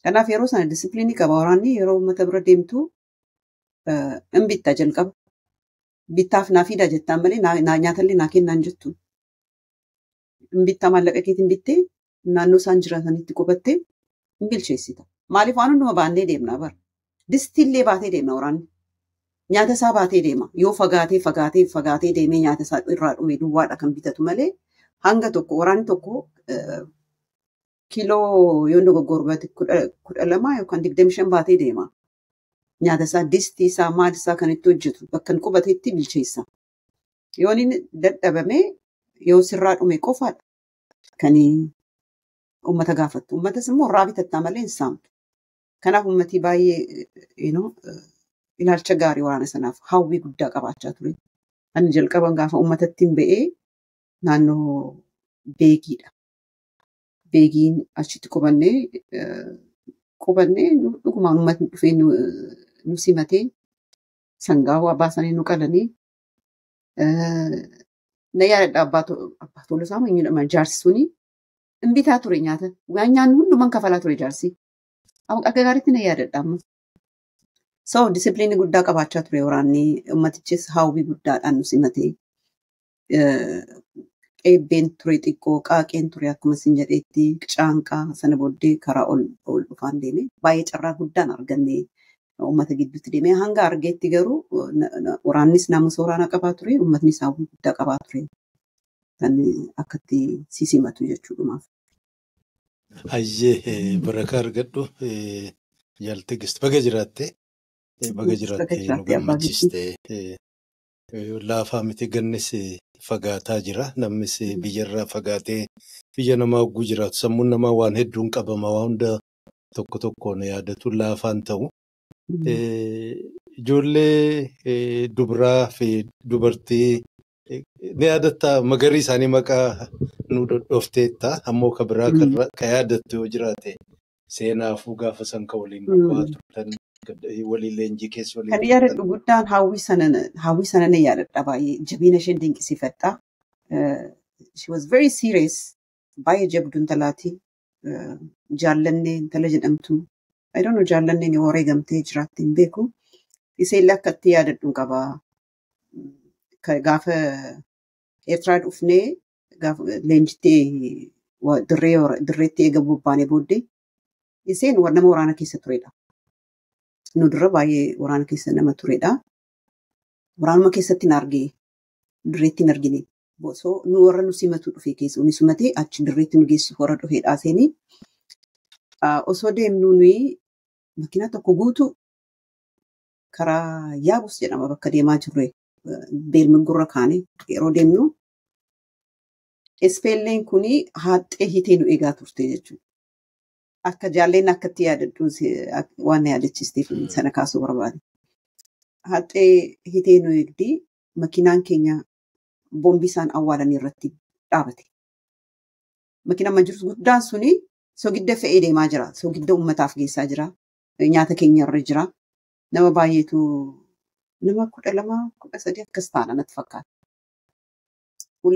Kanaaf yeroo sana disipiliinii qaba waraanni yeroo uummata bira deemtu hin bittaa jalqaba. Bittaaf naa fidaa jettaan malee nyaatallee naa kennaan jettu. Hin bittaa maallaqa keetiin bittee naannoo isaan jiraatanitti qubattee hin bilcheessita. Maaliif waan hunduma baannee deemnaa bara. Distiillee baatee deemna waraanni. Nyaata isaa baatee deema. Yoo fagaatee deemee nyaata isaa irraa dhume duwwaadha kan bitatu malee hanga tokko waraanni tokko kiiloo yoo dogoggorbaate 12 yookaan 25 baatee deema. Nyaata isaa distii isaa maal isaa kan itti hojjetu bakka hin qubateetti bilcheessa. Yoo inni dadhabame yoo sirraa dhume qofaadha kan uummata gaafattu. Uummatas immoo irraa bitattaa malee hin saamtu. Kanaaf uummatii baay'ee ilaalcha gaarii waraana sanaaf hawwii guddaa qabaachaa ture. Ani jalqaban gaafa uummatatti hin ba'ee naannoo beegiidha. Beegiin achitti qubannee dhugumaan uummatni dhufee nu simatee sangaa waa baasanii nu qalanii na yaadadha abbaa tolosaa eenyudha jaarsi suni hin bitaa ture nyaata. Waan nyaanni hundumaan kafalaa ture jaarsi. Akka gaariitti na yaadadha amma. So disipiliinii guddaa qabaachaa ture waraanni ummatichis hawwii guddaadhaan nu simatee qeebbeen ture xiqqoo qaaqeen ture akkuma isin jedheetti caanqaa sana booddee karaa ol dhufaan deeme baay'ee carraa guddaan arganne ummata gidduutti deeme hanga argeetti garuu waraannis naamusa waraanaa qabaa ture ummatnis hawwii guddaa qabaa ture kan akkatti sisimatu jechuudhumaaf. Ayyee barakaa argadhu. Jaltigist baga jiraatte nu gammachiiste laafaa miti gannis fagaataa jira namnis biyyarraa fagaatee biyya namaa hogguu jiraatu sammuun namaa waan hedduun qabama waan hunda tokko tokkoon yaadatu laafaan ta'u. Ijoollee dubaraa fi dubartii ni yaadatta magarii isaanii maqaa nu dhodhofteetta ammoo ka biraa ka yaadattu yoo jiraate seenaafuu gaafa san ka waliin bu'aatu waliin leenjii keessa waliin. Kan yaadadhu guddaan hawwii sana ni yaadadha baay'ee jabina isheen dinqisiifadha. She was very serious baay'ee jabdu intalaati. Jaallannee intala jedhamtu. I don't know jaallanneen yoo wareegamtee jiraatte hin beeku. Iseen akkatti yaadadhu qaba. Gaafa Eertiraa dhufnee gaafa leenjittee dirreetti eega bobbaanee booddee iseen nama waraana keessa turedha. Nu dura baay'ee waraana keessa nama turedha. Waraanuma keessatti hin argee dirreetti hin argine. So nu warra nu simatu dhufee keessa ni simatee achi dirreetti nu geessu warra dhufeedhaa seenii. Osoo deemnu nuyi makiinaa tokko guutu karaa yaabus jedhama bakka deemaa jirre beelmagurra kaane yeroo deemnu SPLN kuni haaxxee hitee nu eegaa turte jechuudha. Akka jaalleen akkatti yaadadhu waan yaadachiisteef sana kaasuu barbaade. Haaxxee hitee nu eegdi makiinaan keenya boombii isaan awwaalanii irratti dhaabate. Makiinaan manjirtu guddaan suni soogidda fe'ee deemaa jira. Soogidda uummataaf geessaa jira. Nyaata keenya irra jira. Nama baay'eetu nama 12 13 akkas taana natti fakkaata.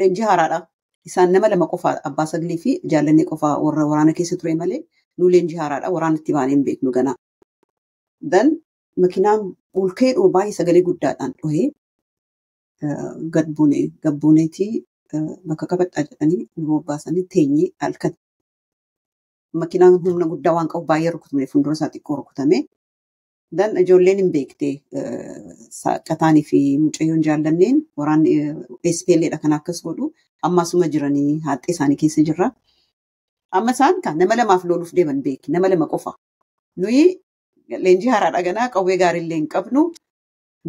Leenjii haaraadha. Isaan nama 2 qofa abbaa saglii fi jaallannee qofa warra waraana keessa ture malee nu leenjii haaraadha. Waraanatti baanee hin beeknu ganaa. Dan makiinaan ulkee dhoo baay'ee sagalee guddaadhaan dhohee gabbuuneetii bakka qabadhaa jedhanii nu bobbaasanii teenyee halkan. Makiinaan humna guddaa waan qabu baay'ee rukutamee fuuldura isaa xiqqoo rukutame. Dan ijoolleen hin beekte Qataanii fi mucayyoon jaallanneen waraanni SPL'dha kan akkas godhu ammasuma jiranii haaxxee isaanii keessa jirra. Amma isaan kan nama 2 loluuf deeman beeki nama 2 qofa. Nuyi leenjii haaraadha ganaa qawwee gaarii illee hin qabnu.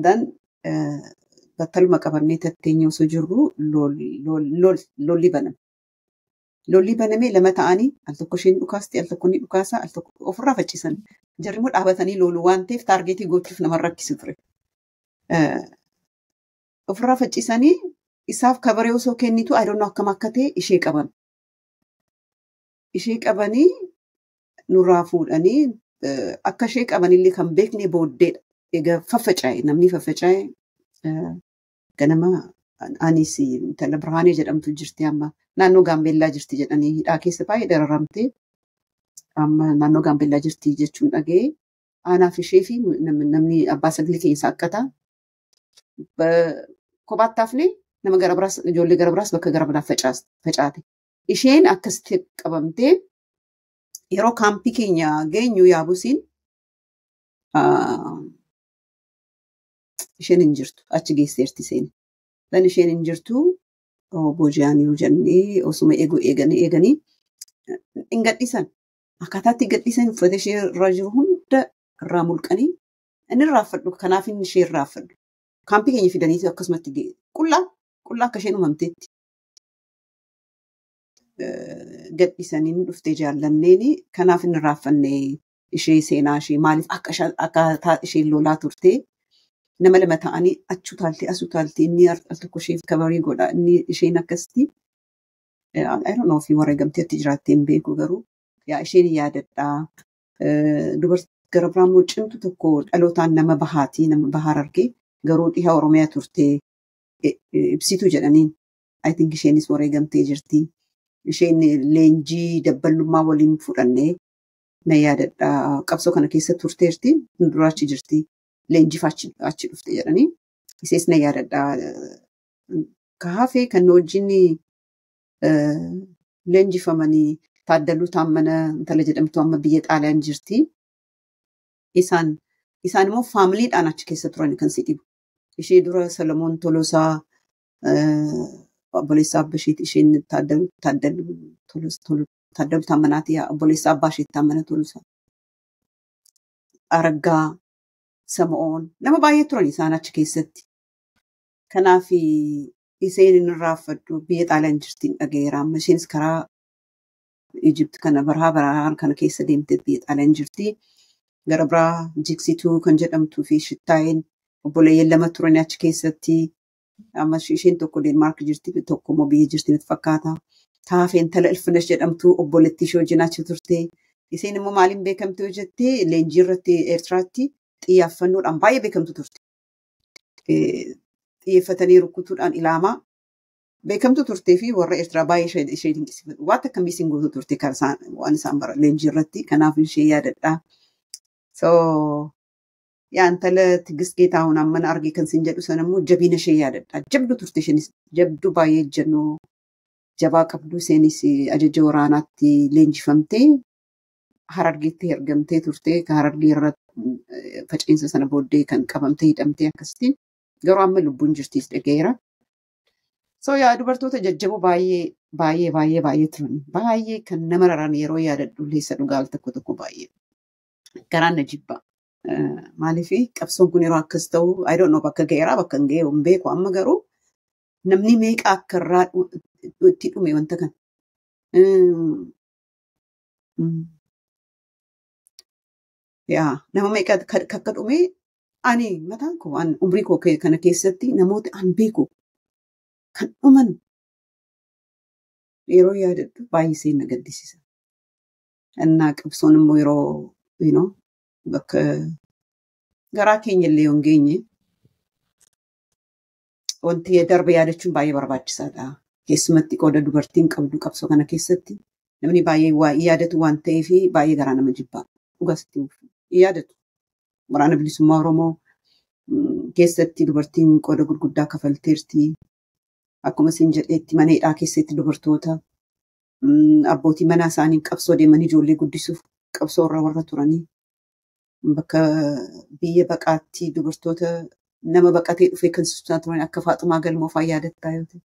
Dan battaluma qabannee tatteenye osoo jirru lolli baname. Lolli banamee 2 ta'anii al tokko isheen dhukaasti al tokko ni dhukaasa al tokko ofirraa faccisan. Jarri immoo dhaabatanii loluu waan ta'eef taargeetii gochuuf nama rakkisu ture. Ofirraa faccisanii isaaf kabaree osoo kennitu I don't know akkam akka ta'e ishee qaban. Ishee qabanii nurraa fuudhanii akka ishee qabanillee kan beekne booddeedha. Egaa faffaca'e namni faffaca'e ganama anis intala Birhaanee jedhamtu jirti amma naannoo Gaambeellaa jirti jedhanii hidhaa keessa baay'ee dararamte. Amma naannoo Gaambeellaa jirti jechuun dhaga'ee anaaf ishee fi namni abbaa saglii keessa akkata. Kophaatti nama gara biraas ijoollee gara biraas bakka gara biraaf facaate. Isheen akkasitti qabamtee yeroo kaampii keenya geenyu yaabusiin isheen hin jirtu achi geesseerti seeni. Dan isheen hin jirtu booji'anii yoo jennee osuma eeganii hin gadhiisan. Akkaataatti gadhiisan uffata ishee irra jiru hunda irraa mulqanii inni irraafadhu kanaaf inni ishee irraafadhu. Kaampii keenya fidanii akkasumatti qullaa akka isheen uumamteetti. Gadhiisanii dhuftee jaallanneeni kanaaf inni irraafannee ishee seenaa ishee maaliif akkaataa isheen lolaa turtee nama 2 ta'anii achi utaaltee inni al tokko isheef kabarii godha inni isheen akkasitti I don't know if wareegamteetti jiraattee hin beeku garuu yaa isheen yaadadhaa. Dubartii gara biraa immoo cimtu tokko dhalootaan nama bahaati nama bahaar argee garuu dhihaa Oromiyaa turtee ibsituu jedhaniin I think isheenis wareegamtee jirti. Isheen leenjii dabballummaa waliin fudhannee na yaadadhaa. Qabsoo kana keessa turteerti dura achi jirti. Leenjiif achi dhufte jedhanii isees na yaadadhaa. Kaafee kan wajjin leenjifamanii Taaddaluu Taammana intala jedhamtu amma biyya Xaaliyaan jirti. Isaan immoo faamiliidhaan achi keessa turan kan si dhibu. Ishee dura Salamoon Tolosaa obboleessaa abbaa isheeti isheen Taaddaluu Taammanaati obboleessaa abbaa isheeti Taammana Tolosaa. Araggaa, Samo'oon nama baay'ee turan isaan achi keessatti. Kanaaf isheen inni raafadhu biyya Xaaliyaan jirtiin dhaga'eera. Amma isheenis karaa Egypt kana baraan kana keessa deemtee biyya Xaaliyaan jirti. Gara biraa Jiksituu kan jedhamtuu fi Shittaayeen obboleeyyan lama turan achi keessatti. Amma isheen tokko Deenmaark jirti, tokko immoo biyya jirti natti fakkaata. Taafeen Tala Ilfinesh jedhamtu obboleettii ishee wajjin achi turte. Isheen immoo maaliin beekamte yoo jettee leenjii irratti Eertiraatti xiyyeeffannoodhaan baay'ee beekamtu turte. Xiyyeeffatanii rukutuudhaan ilaamaa beekamtu turtee fi warra Eertiraa baay'ee ishee dinqisiifatu. Waan akkamii isin gootu turte waan isaan bara leenjii irratti. Kanaaf ishee yaadadha. Yaa intala Tigist Geetahuun amman argee kan isin jedhu sana immoo jabina ishee yaadadha. Jabdu turte isheenis jabdu baay'ee ejjennoo jabaa qabdu. Isheenis ajaja waraanaatti leenjifamtee Harargeetti ergamtee turte. Harargee irratti faca'insa sana booddee kan qabamtee hidhamtee akkasitiin garuu amma lubbuun jirtis dhaga'eera. Yaa dubartoota jajjaboo baay'ee turan. Baay'ee kan nama raran yeroo yaadadhu leessa dhugaa tokko baay'ee garaan na jibba. Maaliif qabsoon kun yeroo akkas ta'u I don't know bakka ga'eeraa bakka hin ga'e hin beeku amma garuu namni meeqa akka irraa itti dhume wanta kana. Nama meeqa akka dhume ani mataan koo umrii koo kana keessatti namoota an beeku kan dhuman yeroo yaadadhu baay'ee isheen na gaddisiisa. Innaa qabsoon immoo yeroo bakka garaa keenya illee yoo hin geenye wanti darbe yaadachuun baay'ee barbaachisaadha. Keessumatti qooda dubartiin qabdu qabsoo kana keessatti namni baay'ee yaadatu waan ta'eef baay'ee garaa nama jibbaa. Dhugaasti yaadatu. Waraana bilisummaa Oromoo keessatti dubartiin qooda gurguddaa kafalteerti. Akkuma isin jedheetti mana hidhaa keessatti dubartoota abbootii manaa isaanii qabsoo deemanii ijoollee guddisuuf qabsoo irra warra turanii. Bakka biyya baqaatti dubartoota nama baqatee dhufee kan suutaa turan akka Faaxumaa Galmoo fa'aa yaadattaa yoo ta'e.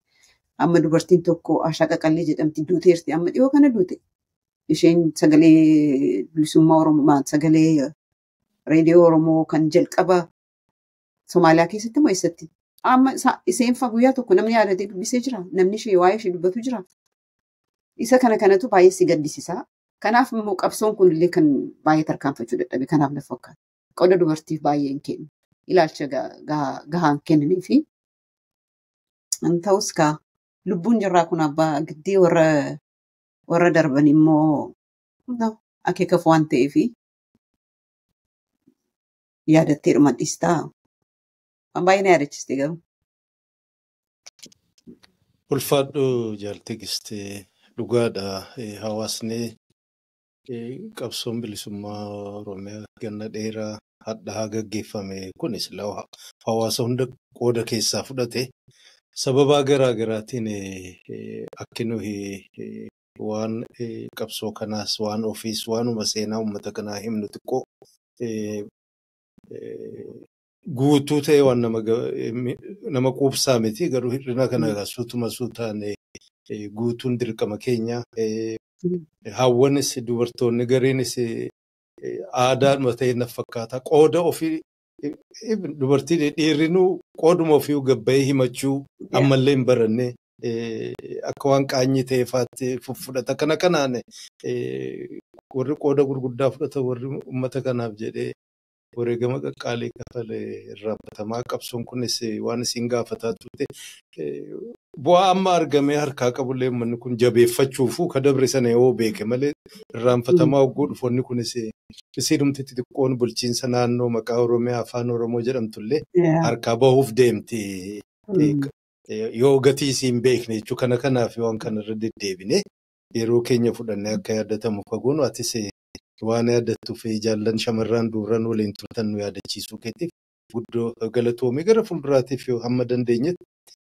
Amma dubartiin tokko Ashaa Qaqallee jedhamti duuteerti. Amma dhiyoo kana duute. Isheen sagalee bilisummaa Oromoo sagalee reediyoo Oromoo kan jalqaba Somaaliyaa keessatti moo eessatti? Amma isheen fa'aa guyyaa tokko namni yaadatee dubbisee jira. Namni ishee waa'ee ishee dubbatu jira. Isa kanatu baay'ee si gaddisiisa. Kanaaf immoo qabsoon kun illee kan baay'ee tarkaanfachuu dadhabe kanaaf na fakkaata. Qooda dubartiif baay'ee hin kennu. Ilaalcha gahaa hin kennanii fi ta'us lubbuun jirraa kun abbaa giddii warra darban immoo akeekaaf waan ta'eef yaadattee dhuma dhiistaa. Waan baay'ee na yaadachiste garuu. Ulfaadhu jaaltigiste dhugaadha. Hawaasni qabsoon bilisummaa Oromiyaa ganna dheeraa hadhaa gaggeeffame kunis hawaasa hunda qooda keessaa fudhate. Sababa garaa garaatiin akka nuyi waan qabsoo kanaas waan ofiis waanuma seenaa uummata kanaa himnu xiqqoo guutuu ta'e waan nama quubsaa miti garuu hir'ina kana suutuma suutaan guutuun dirqama keenya. Hawwanis dubartoonni gariinis aadaadhuma ta'e na fakkaata qooda ofii dubartii dhiirrinuu qooduma ofii gabbayee himachuu ammallee hin baranne akka waan qaanyii ta'eefaatti fudhata. Kanaan warri qooda gurguddaa fudhata warri uummata kanaaf jedhee wareegama qaqqaalii kafale irraanfatamaa. Qabsoon kunis waan isin gaafataa turte bu'aa amma argamee harkaa qabullee uummanni kun jabeeffachuufu kadabre sana yoo beeke malee irraanfatamaa hogguu dhufonni kunis isinumti xixiqqoon bulchiinsa naannoo maqaa Oromiyaa afaan Oromoo jedhamtullee harkaa bahuuf deemti. Yoo gatii isiin beekne jechuudha. Kanaaf waan kanarra deddeebine yeroo keenya fudhannee akka yaadatamu fagoon atis waan yaadattuuf jaallan shamarran duurran waliin turtan nu yaadachiisuu keetiif guddoo galatoomii gara fuulduraatiif yoo hamma dandeenyetti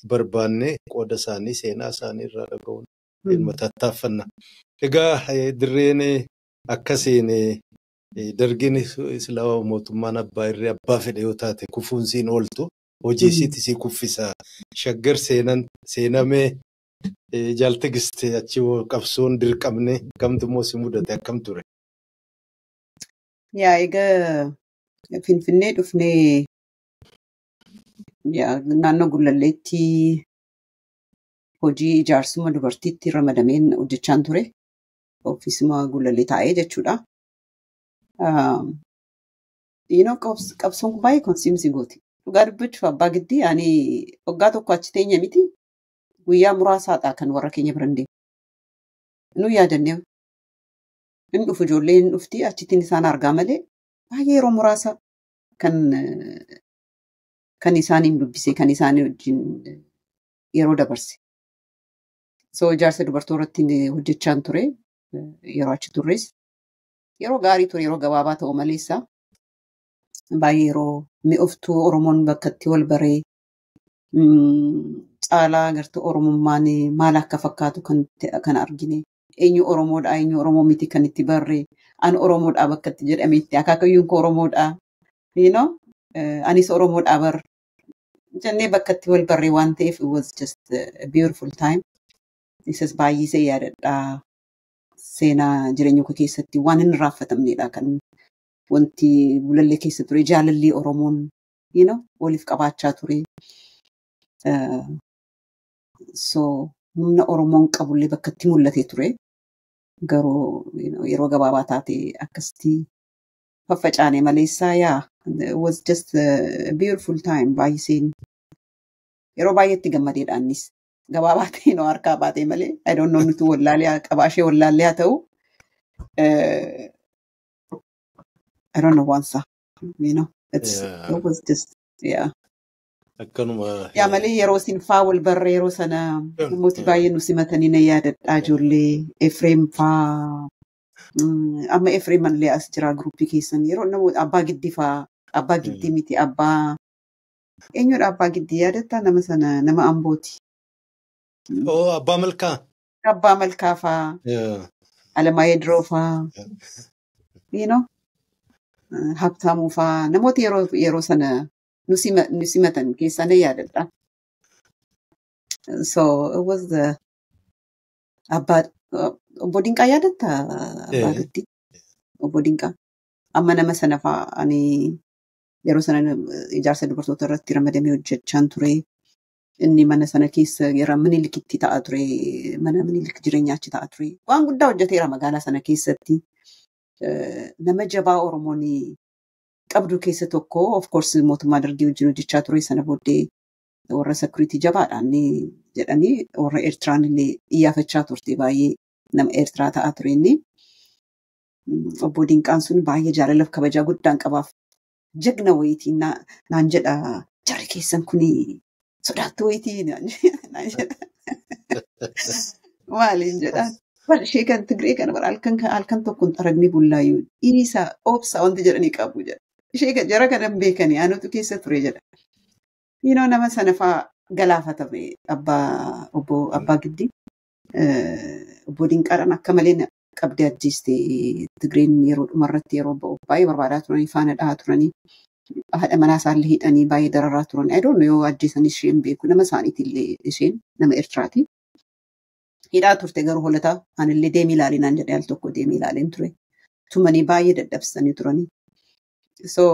barbaanne qooda isaanii seenaa isaanii irraa dhaga'uun ilma tattaaffanna. Egaa dirreen akkasiin dargin islama mootummaan abbaa irree abbaa fedhe yoo taate kufuunsiin ooltu hojii isiitti si kuffisa. Shaggar seenamee jaaltigiste achi qabsoon dirqamne kamtummoo si mudate akkam ture? Egaa Finfinnee dhufnee naannoo Gullalleetti hojii ijaarsuma dubartiitti ramadameen hojjechaan ture. Ofiisuma Gullallee taa'ee jechuudha. Qabsoon kun baay'ee konsiimsii gooti. Dhugaa dubbachuuf abbaa giddii ani waggaa tokko achi teenya miti guyyaa muraasaadha kan warra keenya biran deemu. Nu yaadannee hin dhufu ijoollee hin dhufti achittiin isaan argaa malee baay'ee yeroo muraasa kan isaaniin dubbise kan isaanii wajjin yeroo dabarse. So ijaarsa dubartooratti hojjechaan ture yeroo achi turres yeroo gaarii ture yeroo gabaabaa ta'u maleessa baay'ee yeroo mi'oftuu Oromoon bakka itti wal baree caalaa agartuu Oromummaan maal akka fakkaatu kan argine eenyu Oromoodha eenyu Oromoo miti kan itti barree an Oromoodha bakka itti jedhametti akaakayyuun koo Oromoodha anis Oromoodha bar jennee bakka itti wal barree waan ta'eef it was just a beautiful time. Isas baay'isee yaadadha seenaa jireenya koo keessatti waan hin raaffatamnedha kan wanti Gullallee keessa ture jaalalli Oromoon waliif qabaachaa ture. So humna Oromoon qabullee bakka itti mul'atee ture. Garuu yeroo gabaabaa taate akkasitti faffacaane maleessaa it was just a beautiful time baay'iseen yeroo baay'eetti gammadeedha annis. Gabaabaa ta'e harkaa baatee malee I don't know nuti wallaalee qabaashee wallaallee haa ta'u I don't know once it was just akkanuma malee yeroo isin faa wal barre yeroo sana namooti baay'ee nu simatanii na yaadadhaa ijoollee Efreem faa amma Efreem illee as jira gruppii keessan yeroo namoota abbaa giddii faa abbaa giddii miti abbaa eenyudha abbaa giddii yaadatta nama sana nama Ambooti. Abbaa Malkaa. Abbaa Malkaa faa. Alamaayee Diroo faa. Habtaamuu faa namoota yeroo sana nu simatan keessaa na yaadadha. So it was the obbo Dinqaa yaadatta abbaa giddii obbo Dinqaa amma nama sana faa ani yeroo sana ijaarsa dubartoota irratti ramadamee hojjechaan ture. Inni mana sana keessa yeroo Minilikkitti ta'a ture mana Minilik jireenyaa achi ta'a ture waan guddaa hojjeteera magaalaa sana keessatti nama jabaa Oromoon qabdu keessa tokko of course mootummaa Dargii wajjin hojjechaa ture sana booddee warra security jabaadhaan jedhanii warra Eertiraan illee iyyaafachaa turte baay'ee nama Eertiraa ta'a ture inni obbo Dinqaan sun baay'ee jaalalaaf kabajaa guddaan qabaaf jagna wayitii naan jedha jarri keessan kuni sodaattu wayitii naan jedha maaliin jedhaan ishee kan Tigree kana bara halkan tokkoon xaragni bullaayyuu dhiisa obsa wanti jedhanii qabu jedha ishee jara kanan beekanii anutu keessa ture jedha nama sana faa galaafatame abbaa giddii obbo Dinqaadhaan akka malee qabdee ajjeeste Tigreen yeroo dhumarratti yeroo ba'u baay'ee barbaadaa turanii faana dhahaa turanii haadha manaa isaallee hidhanii baay'ee dararaa turan. I don't know yoo ajjeesan isheen beeku nama isaaniitillee isheen nama Eertiraati. Hidhaa turte garuu holataa anillee deemii ilaalii naan jedhee al tokko deemii ilaaleen ture. Tumanii baay'ee dadhabsanii turanii. So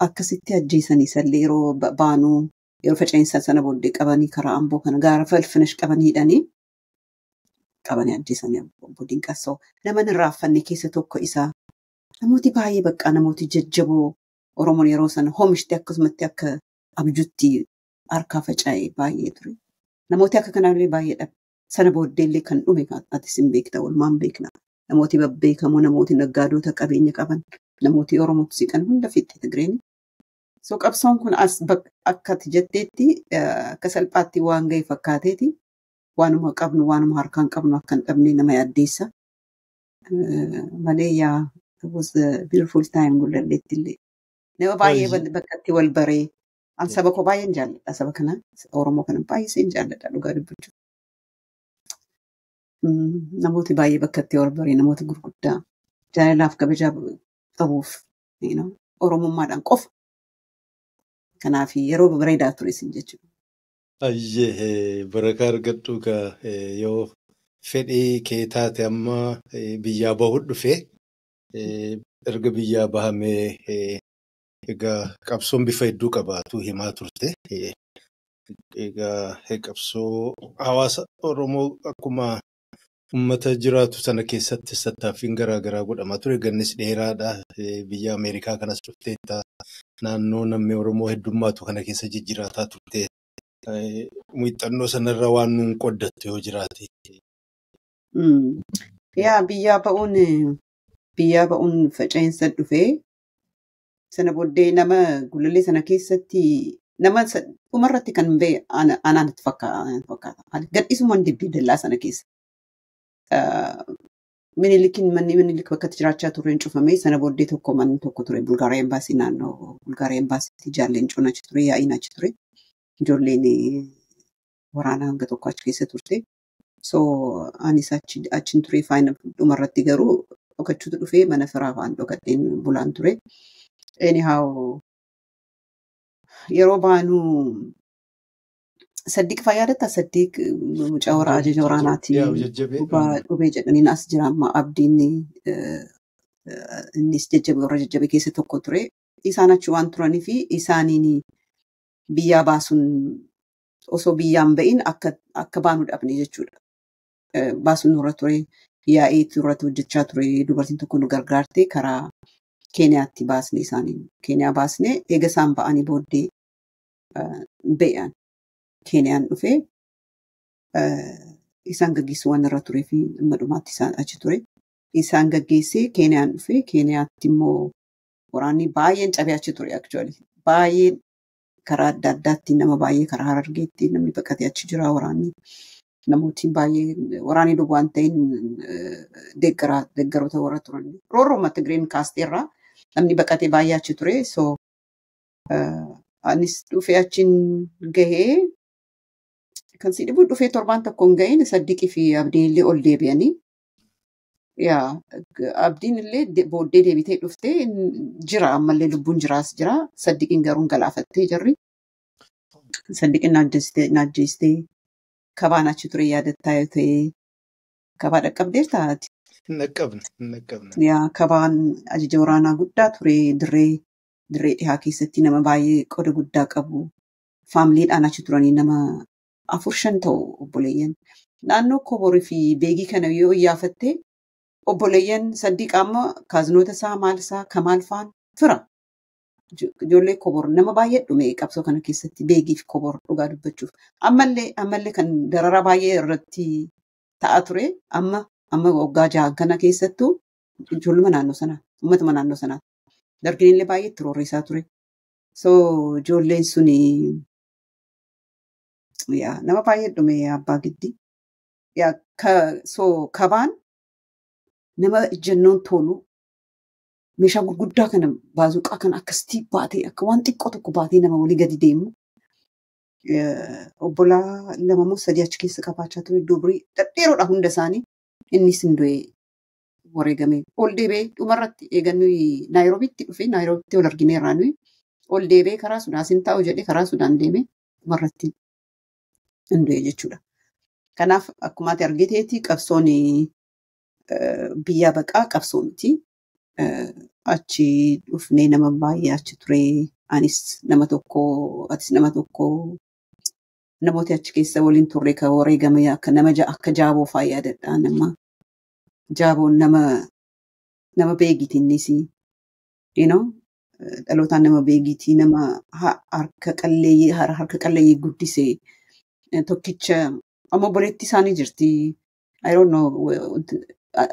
akkasitti ajjeesanii isallee yeroo baanuu yeroo faca'insa sana booddee qabanii karaa Amboo kana gaara Falfinash qabanii hidhanii qabanii ajjeesanii obbo Dinqaa. So nama hin raaffanne keessa tokko isaa namooti baay'ee baqqaa namooti jajjaboo Oromoon yeroo sana hoomishte akkasumatti akka abjuutti harkaa faca'ee baay'ee ture. Namooti akka kanaallee baay'ee dhabe. Sana booddeellee kan dhume atis hin beekta walumaan beekna. Namooti babbeekamoo namooti naggaadota qabeenya qaban namooti Oromootti siqan hunda fixxe Tigreen. So qabsoon kun as akkati jetteetti akka salphaatti waan ga'e fakkaateeti. Waanuma qabnu waanuma harkaan qabnu akka hin dhabne nama yaaddeessa. Malee it was a beautiful time Gullalleetti illee. Nama baay'ee bakka itti wal baree. An saba koo baay'een jaalladha saba kana Oromoo kana baay'een jaalladha dhugaa dubbachuuf. Namooti baay'ee bakka itti wal baree namoota gurguddaa jaalalaaf kabajaa qabuuf Oromummaadhaan qofa. Kanaaf yeroo bareedaa ture isin jechuudha. Ayyee barakaa argadhu yoo fedhii kee taate amma biyyaa bahu dhufe erga biyyaa bahamee egaa qabsoon bifa hedduu qabaatu himaa turte. Egaa qabsoo hawaasa Oromoo akkuma uummata jiraatu sana keessatti tattaaffiin garaagaraa godhamaa ture. Gannis dheeraadha. Biyya Ameerikaa kanas dhufteetta. Naannoo namni Oromoo heddummaatu kana keessa jijjiirataa turte. Muuxannoo sanarra waan nuun qoddattu yoo jiraate. Yaa biyyaa ba'uun faca'insa dhufee sana booddee nama gulalee sana keessatti nama dhumarratti kan ba'e anaanatti fakkaata. Gadhiisumaan dibbii dallaa sana keessa. Manni Minilik bakka jiraachaa tureen cufamee sana booddee manni tokko ture Bulgaaraa Embaasii naannoo Bulgaaraa Embaasiitti ijoolleen cuun achi ture yaa'iin achi ture. Ijoolleen waraanaa hanga tokko achi keessa turte. So anis achiin ture faayina dhumarratti garuu dhokachuutu dhufee mana firaa fa'aan dhokadheen bulaan ture. Anyhow yeroo baanu Saddiq fayyaadatta Saddiq mucaa ajaja waraanaati. Dhubee jedhaniin as jira amma abdiin innis warra jajjabe keessa tokko ture. Isaan achi waan turanii fi isaaniin biyyaa baasuun osoo biyyaan ba'in akka baanu dhabne jechuudha. Baasuun nurra ture yaa'ee irratti hojjechaa ture dubartiin tokko nu gargaarte karaa Keeniyaatti baasne isaaniin. Keeniyaa baasne eega isaan ba'anii booddee ba'an. Keeniyaan dhufee isaan gaggeessuu waan irra turee fi dhimma dhumaatti isaan achi ture. Isaan gaggeessee Keeniyaan dhufee Keeniyaatti immoo waraanni baay'een cabee achi ture actually. Baay'een karaa adda addaatti nama baay'ee karaa Harargeetti namni baqatee achi jira waraanni. Namootni baay'ee waraanni dhugu waan ta'in deeggaroota warra turan. Roorrooma Tigireen kaasteerraa namni baqatee baay'ee achi ture. So anis dhufee achiin gahee kan si dhibu dhufee torbaan tokkoon ga'een Saddiqii fi Abdiin illee ol deebi'anii. Abdiin illee booddee deebitee dhuftee jira ammallee lubbuun jiraas jira. Saddiqiin garuu galaafattee jirri. Saddiqiin naajjeestee kabaan achi ture yaadattaa yoo ta'e kabaa dhaqqabdeerta ati. Naqqabna. Kabaan ajaja waraanaa guddaa ture dirree dhihaa keessatti nama baay'ee qooda guddaa qabu. Faamiliidhaan achi turanii nama 4-5 ta'u obboleeyyan. Naannoo Koborii fi Beegii kana yoo iyyaafatte obboleeyyan Saddiq amma kaazinoota isaa maal isaa Kamaal fa'aan fira. Ijoollee Kobor nama baay'ee dhume qabsoo kana keessatti Beegii fi Kobor dhugaa dubbachuuf. Ammallee kan darara baay'ee irratti ta'aa ture. Amma waggaa 6 kana keessattuu ijoolluma naannoo sanaa, uummatuma naannoo sanaa. Dargin illee baay'ee itti roorrisaa ture. So ijoolleen suni nama baay'ee dhume abbaa giddi. So kabaan nama ejjennoon tolu meeshaa gurguddaa kana baazuqaa kana akkasitti baatee akka waan xiqqoo tokko baatee nama walii gadi deemu. Obbolaa 2-3 achi keessa qabaachaa ture dubarii dhedheeroodha hunda isaanii. Innis hindu'ee wareegame. Ol deebee dhumarratti eegannuu Naayiroobiitti dhufe Naayiroobiitti ol argineerraa nuyi. Ol deebee karaa Sudaasin taa'u jedhee karaa Sudaan deemee dhumarratti hindu'ee jechuudha. Kanaaf akkuma ati argiteetti qabsoon biyyaa baqaa qabsoo miti. Achi dhufnee nama baay'ee achi ture. Anis nama tokko, atis nama tokko. Namooti achi keessa waliin turre kan wareegame akka jaaboo fa'aa yaadadha. Nama jaaboon nama beegiitinnis. Dhalootaan nama beegiitii nama harka qalleeyyii guddisee tokkicha amma obboleetti isaanii jirti. I don't know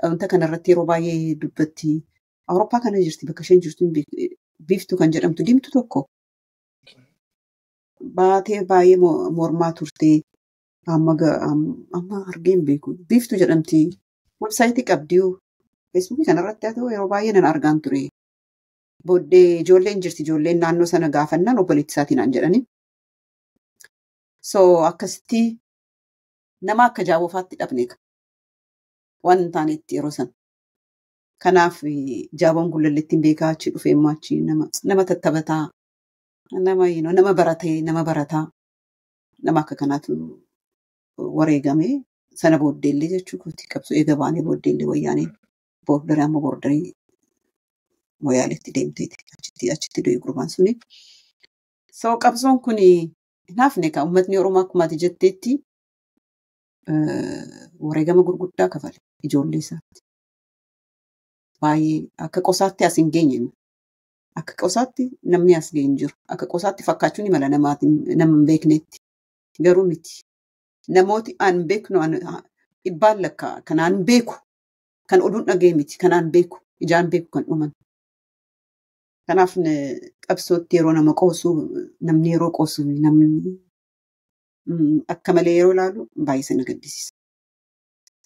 wanta kanarratti yeroo baay'ee dubbatti. Awurooppaa kana jirti bakka isheen jirtu biiftuu kan jedhamtu diimtuu tokko. Baatee baay'ee mormaa turte. Amma argeen beeku. Biiftuu jedhamti. Websaayitii qabdii feesbuukii kanarratti haa ta'u yeroo baay'ee nan argaan ture. Booddee ijoolleen jirti. Ijoolleen naannoo sana gaafannaan obboleetti isaatiin aan jedhani. So akkasitti nama akka jaaboofaatti dhabne waan hin taanetti yeroo sana. Kanaaf jaaboon gullalleettiin beekaa achi dhufee immoo achi nama tattabataa. Nama barataa nama akka kanaatu wareegame sana booddeellee jechuudha. Qabsoo eega baanee booddeellee wayyaanee boordarii amma boordarii Moyaaleetti deemteeti achitti du'e gurbaan suni. So qabsoon kun naafne kan uummatni Oromoo akkuma ati jetteetti wareegama gurguddaa kafale ijoollee isaatti. Baay'ee akka qosaatti as hin geenye. Akka qosaatti namni as ga'e hin jiru. Akka qosaatti fakkaachuun mala nama hin beeknetti. Garuu miti. Namooti aan beeknu dhibbaan lakkaa kanaan beeku kan oduun dhaga'e miti kanaan beeku ijaan beeku kan dhuman. Kanaaf qabsootti yeroo nama qoosu namni yeroo qoosu namni akka malee yeroo ilaalu baay'ee na gaddisiisa.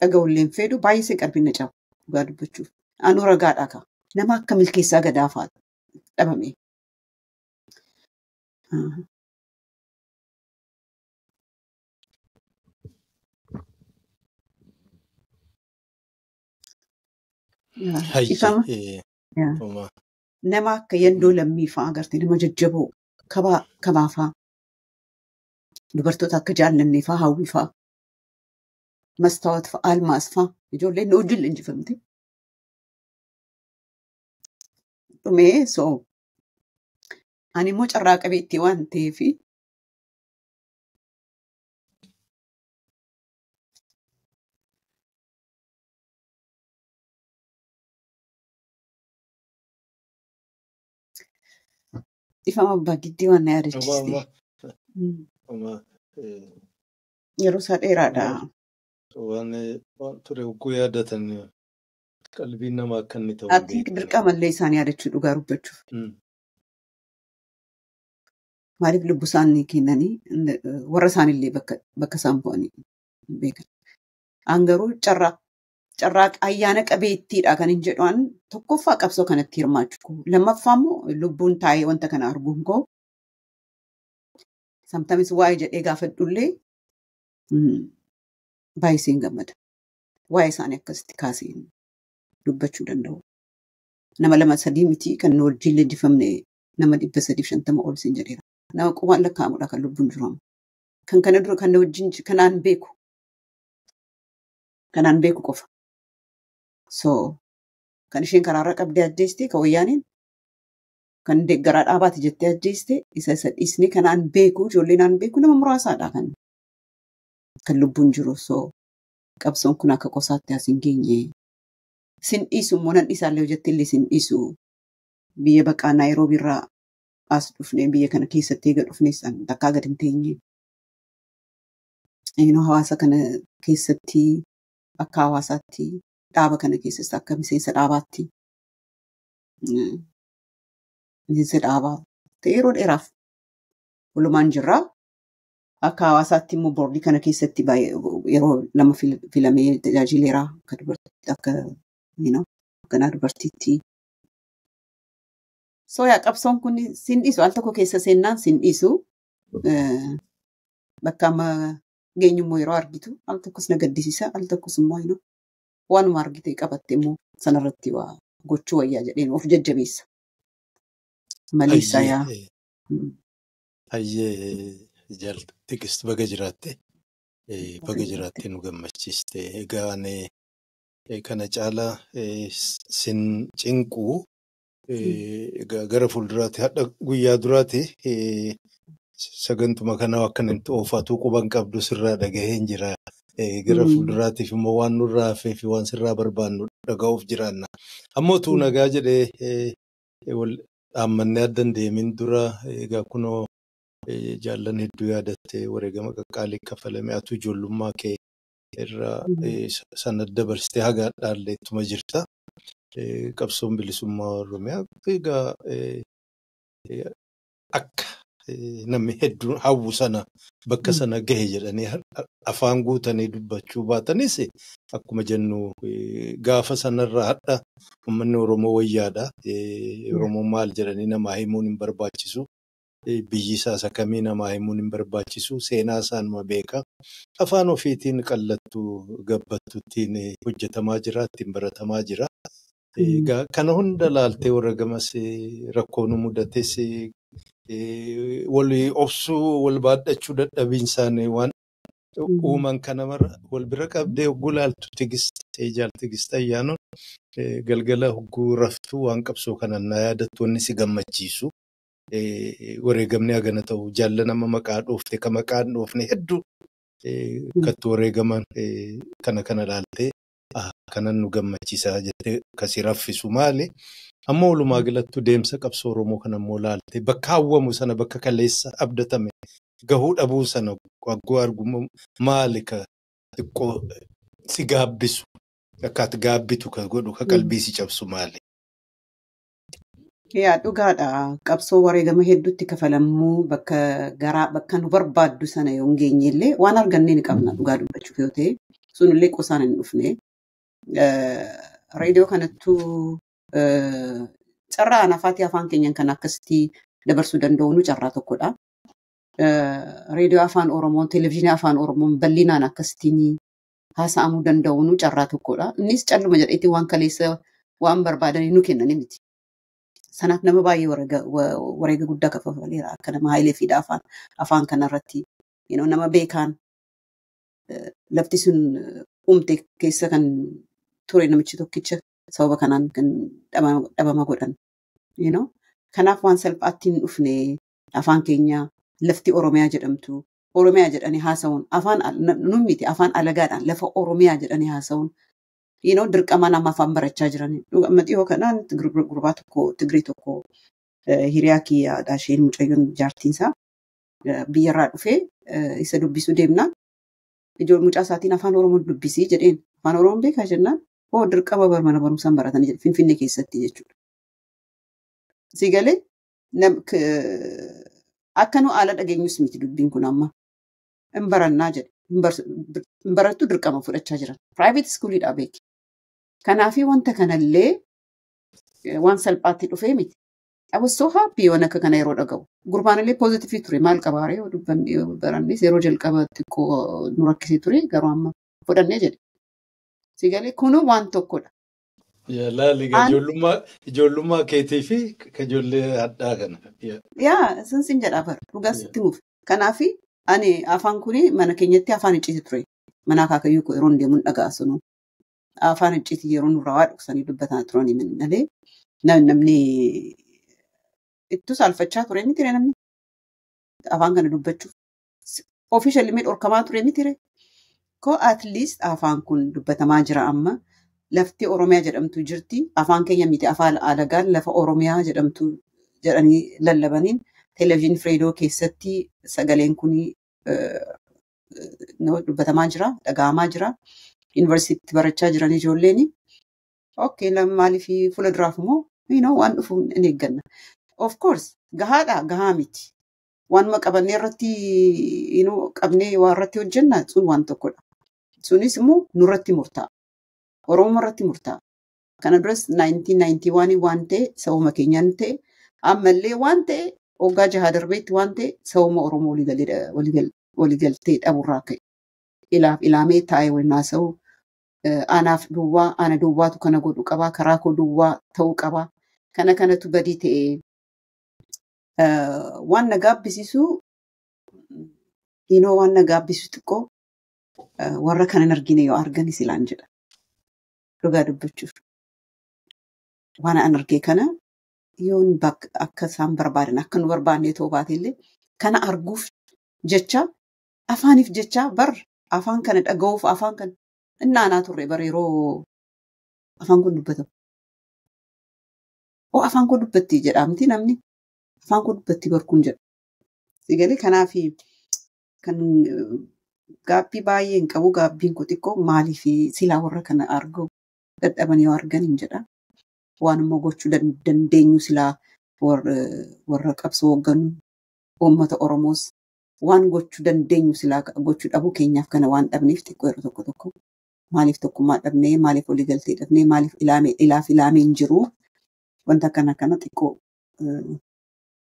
Dhaga'ullee hin fedhu baay'ee qalbii cabu dhugaa dubbachuuf. Anuu ragaadhaa ka'a. Nama akka milkeessaa gadaafaa dhabame. Ifama. Nama akka yandoo lammii fa'aa agartee nama jajjaboo kabaa fa'aa dubartoota akka jaallannee fa'aa hawwii fa'aa mastaawat fa'aa almaas fa'aa ijoolleen na wajjin leenjifamte. Dhumee so ani immoo carraa qabeettii waan ta'eef ifama abbaa giddii waan na yaadachiiste. Yeroo isaa dheeraadha. Waan ture ugguu yaadatan qalbiin namaa akka inni ta'u. Ati dirqamallee isaan yaadachuu dhugaa dubbachuuf. Maaliif lubbuu isaanii kennanii warra isaanillee bakka isaan bu'anii beekan. An garuu carraa ayyaana qabeettiidha kan hin jedhu tokkoffaa qabsoo kanatti hirmaachuu. Lammaffaa immoo lubbuun taa'ee wanta kana arguun koo samtamis waa'ee jedhee gaafadhullee baay'ee gammada. Waa'ee isaanii akkasitti kaasee dubbachuu danda'u. Nama 2-3 miti kan nu wajjin leenjifamne nama 350 ol siin jedheera. Nama qubaan lakkaa'amudha kan lubbuun jiru. Kan kana dura kan na wajjin kanaan beeku qofa. So kan isheen karaarra qabdee ajjeeste kan wayyaaniin kan deeggaraa dhaabaati jettee ajjeeste isa dhiisnee kanaan beeku ijoolleen aan beeku nama muraasaadha kan lubbuun jiru. So qabsoon kun akka qosaatti as hin geenye. Sin dhiisu immoo nan dhiisaallee hojjettillee sin dhiisu biyya baqaa Naayiroobii irraa as dhufnee biyya kana keessatti eega dhufnes takkaa gad hin teenye. Hawaasa kana keessatti akka hawaasaatti dhaaba kana keessatti akka miseensa dhaabaatti miseensa dhaabaa ta'e yeroo dheeraaf walumaan jirraa. Akka hawaasaatti immoo boordii kana keessatti yeroo 2 filamee tajaajileeraa akka dubartiitti akka dubartiitti. So yaa qabsoon kun sin dhiisu al tokko keessa seennaan sin dhiisu bakka amma geenyummoo yeroo argitu al tokkos na gaddisiisa al tokkos immoo waanuma argite qabatte immoo sanarratti waa gochuu wayyaa jedheen of jajjabeessa. Maleessaa yaa. Hayyee Tiqist baga jiraatte nu gammachiiste. Egaa kana caalaa sin cinquu gara fuulduraatti hadha guyyaa duraatti sagantuma kanaa akka inni oofatu quban qabdu sirraa dhagaheen jira. Gara fuulduraatiif immoo waan nurraa hafee fi waan sirraa barbaannu dhaga'uuf jiraanna. Ammoo tuu nagaa jedhee wal dhaammannee addan deemin dura egaa kunoo jaallan hedduu yaadatte wareegama qaqqaalii kafalame atu ijoollummaa kee irraa sanad dabarsitee haga dhaallee ittuma jirta. Qabsoon bilisummaa Oromiyaa egaa akka namni hedduun hawwu sana bakka sana gahe jedhanii afaan guutanii dubbachuu baatanis akkuma jennu gaafa sanarraa hadha uummanni Oromoo wayyaadha. Oromoo maal jedhanii namaa himuun hin barbaachisu. Biyyi isaas akkamii namaa himuun hin barbaachisu. Seenaa isaanuma beeka. Afaan ofiitiin qallattu gabbattuttiin hojjetamaa jira, ittiin baratamaa jira. Kana hunda laaltee warra gamas rakkoon mudates wal obsuu wal baadhachuu dadhabiinsaan waan uuman kana mara wal bira qabdee hogguu laaltu tigist ayyaanoo galgala hogguu raftuu waan qabsoo kanan na yaadattu wanni si gammachiisu. Wareegamni hagana ta'u jaalla nama maqaa dhoofte ka maqaan dhoofne hedduu kattu wareegaman kana laaltee kanan nu gammachiisaa jettee kasi raffisu maali? Amma walumaa galattu deemsa qabsoo Oromoo kana immoo laaltee bakka hawwamu sana bakka kaleessa abdatame gahuu dhabuu sana waggoo argumu maali ka xiqqoo si gaabbisu akkaati gaabbitu ka godhu ka qalbii si cabsu maali? Yaa dhugaadha. Qabsoo wareegama hedduutti kafalamuu bakka nu barbaaddu sana yoo hin geenyellee waan argannee ni qabna dhugaa dubbachuuf yoo ta'e sunillee qosaan hin dhufne. Reediyoo kanattuu carraa anafaatii afaan keenyan kan akkasitti dabarsuu danda'u nu carraa tokkodha. Reediyoo afaan Oromoo, televezyiinii afaan Oromoo bal'inaan akkasittiin haasa'amuu danda'u nu carraa tokkodha. Innis calluma jedheetti waan kaleessa waan barbaadanii nu kennanii miti. Sanaaf nama baay'ee wareega guddaa kafaleera akka nama Haayilee Fiidaa afaan kanarratti nama beekaan lafti sun uumte keessa kan ture namichi tokkicha sababa kanaan kan dhabama godhan. Kanaaf waan salphaatti hin dhufne afaan keenya lafti Oromiyaa jedhamtu Oromiyaa jedhanii haasa'uun afaan nummiti afaan alagaadhaan lafa Oromiyaa jedhanii haasa'uun dirqama nama afaan barachaa jiran. Amma dhiyoo kanaan gurbaa tokko Tigree tokko hiriyaa kiyyaadha isheen mucayyoon jaartiinsaa biyyarraa dhufee isa dubbisuu deemnaan ijoollee mucaa isaatiin afaan Oromoo dubbisii jedheen afaan Oromoo beekaa jennaan dirqama mana barumsaan baratanii jedhe Finfinnee keessatti jechuudha. Sigalee akka nu haala dhageenyus miti dubbiin kun amma hin barannaa jedhe hin barattu dirqama fudhachaa jiran. Private schoolidha beeki. Kanaafii wanta kanallee waan salphaatti dhufee miti. I was so happy waan akka kana yeroo dhaga'u. Gurbaanillee positive ture maal qabaaree barannis yeroo jalqaba xiqqoo nu rakkisee ture garuu amma fudhannee jedhe. Sigalee kunuu waan tokkodha. Laaliga ijoollummaa keetii fi ijoollee hadhaa kana. Yaa sin jedhaa bara dhugaa sitti muuf. Kanaafii ani afaan kuni mana keenyatti afaan icciiti ture. Mana akaakayyuu koo yeroo deemuun dhagaa sunu. Afaan icciitii yeroo nurraa waa dhuksanii dubbataa turanii malee namni ittu saalfachaa ture ni ture namni afaan kana dubbachuuf. Officially mee dhorkamaa ture ni ture. Ko at least afaan kun dubbatamaa jira amma lafti Oromiyaa jedhamtu jirti. Afaan keenya miti afaan alagaan lafa Oromiyaa jedhamtu jedhanii lallabaniin televezyiinii reediyoo keessatti sagaleen kun dubbatamaa jira, dhaga'amaa jira. Yuunivarsiitii barachaa jiran ijoolleen. Okay, maaliif fuula duraaf immoo waan dhufu hin eegganna. Of course, gahaa miti. Waanuma qabannee irratti qabnee waan irratti hojjenna sun waan tokkodha. Sunis immoo nurratti murtaa'a. Oromoo irratti murtaa'a. Kana duras 1991 waan ta'e sabuma keenyaan ta'e ammallee waan ta'e waggaa 6 darbeetti waan ta'e sabuma Oromoo waliigaltee dhaburraa ka'e. Ilaamee taa'ee waliin haasa'u anaaf duwwaa ana duwwaatu kana godhu qabaa karaa koo duwwaa ta'uu qabaa kanatu badii ta'e waan na gaabbisiisu waan na gaabbisiisu xiqqoo warra kanan argine yoo argani silaan jedha dhugaa dubbachuuf waan an argee kana yoon akka isaan barbaadan akka nu barbaannee ta'uu baatellee kana arguuf jecha afaaniif jecha afaan kana dhaga'uuf afaan kana innaanaa turre bara yeroo afaan kun dubbatamu. Afaan kun dubbatti jedhamti namni afaan kun dubbatti barkuun jedha. Sigalee kanaaf kan gaabbii baay'ee hin qabu gaabbiin kun xiqqoo maaliif silaa warra kana argu dadhaban yoo argan hin jedha. Waan immoo gochuu dandeenyu silaa warra qabsoo hoogganu uummata Oromoos waan gochuu dandeenyu silaa gochuu dhabuu keenyaaf kana waan dhabneef xiqqoo yeroo tokko maaliif tokkummaa dhabnee maaliif waliigaltee dhabnee maaliif ilaamee hin jiru wanta kana xiqqoo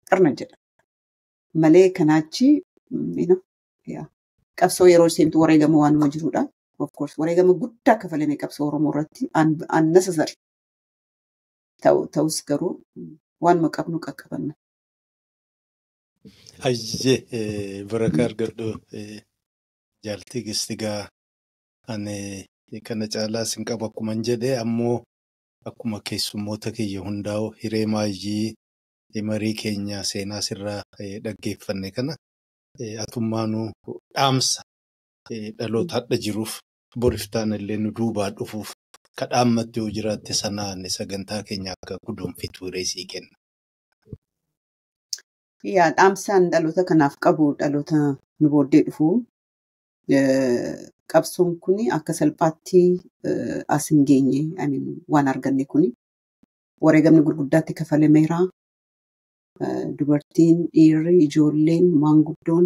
qarna jedha. Malee kanaachi qabsoo yeroo seentu wareegama waanuma jirudha. Of course wareegama guddaa kafalame qabsoo Oromoo irratti unnecessary ta'us garuu waanuma qabnu qaqqabanna. Hayyee barakaa argadhu Jaaltigisti gaa ani kana caalaa sin qabu akkuma jedhee ammoo akkuma keessummoota kiyya hundaa'u hiree maayyii marii keenya seenaa sirraa dhaggeeffanne kana atummaanuu dhaamsa dhaloota hadha jiruuf boriftaan illee nu duubaa dhufuuf kadhaammatti yoo jiraatte sanaan sagantaa keenya akka guduunfitu reesii kenna. Yaa dhaamsaan dhaloota kanaaf qabu dhaloota nu booddee dhufu qabsoon kuni akka salphaatti as hin geenye waan arganne kuni wareegamni gurguddaatti kafalameera. Dubartiin, dhiirri, ijoolleen, maanguddoon,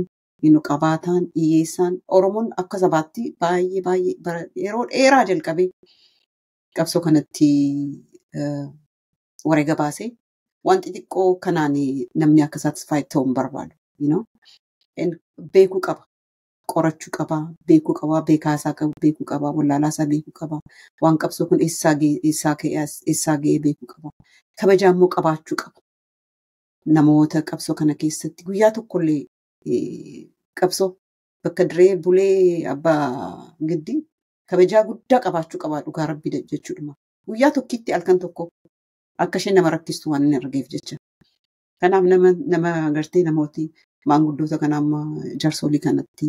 qabaataan, hiyyeessaan Oromoon akka sabaatti baay'ee yeroo dheeraa jalqabee qabsoo kanatti wareega baasee waan xixiqqoo kanaan namni akka satisfaayi ta'uu hin barbaadu. Beekuu qaba. Qorachuu qaba. Beekuu qaba. Beekaasaa qabu. Beekuu qaba. Wallaalaasaa beekuu qaba. Waan qabsoo kun eessaa ga'ee beekuu qaba. Kabajaa immoo qabaachuu qaba. Namoota qabsoo kana keessatti guyyaa tokkollee qabsoo bakka diree bulee abbaa giddii kabajaa guddaa qabaachuu qaba dhugaa rabbii jechuudha. Guyyaa tokkitti halkan tokko akka isheen nama rakkistu waan hin argeef jecha. Kanaaf nama agartee namooti maanguddoota kana amma jaarsolii kanatti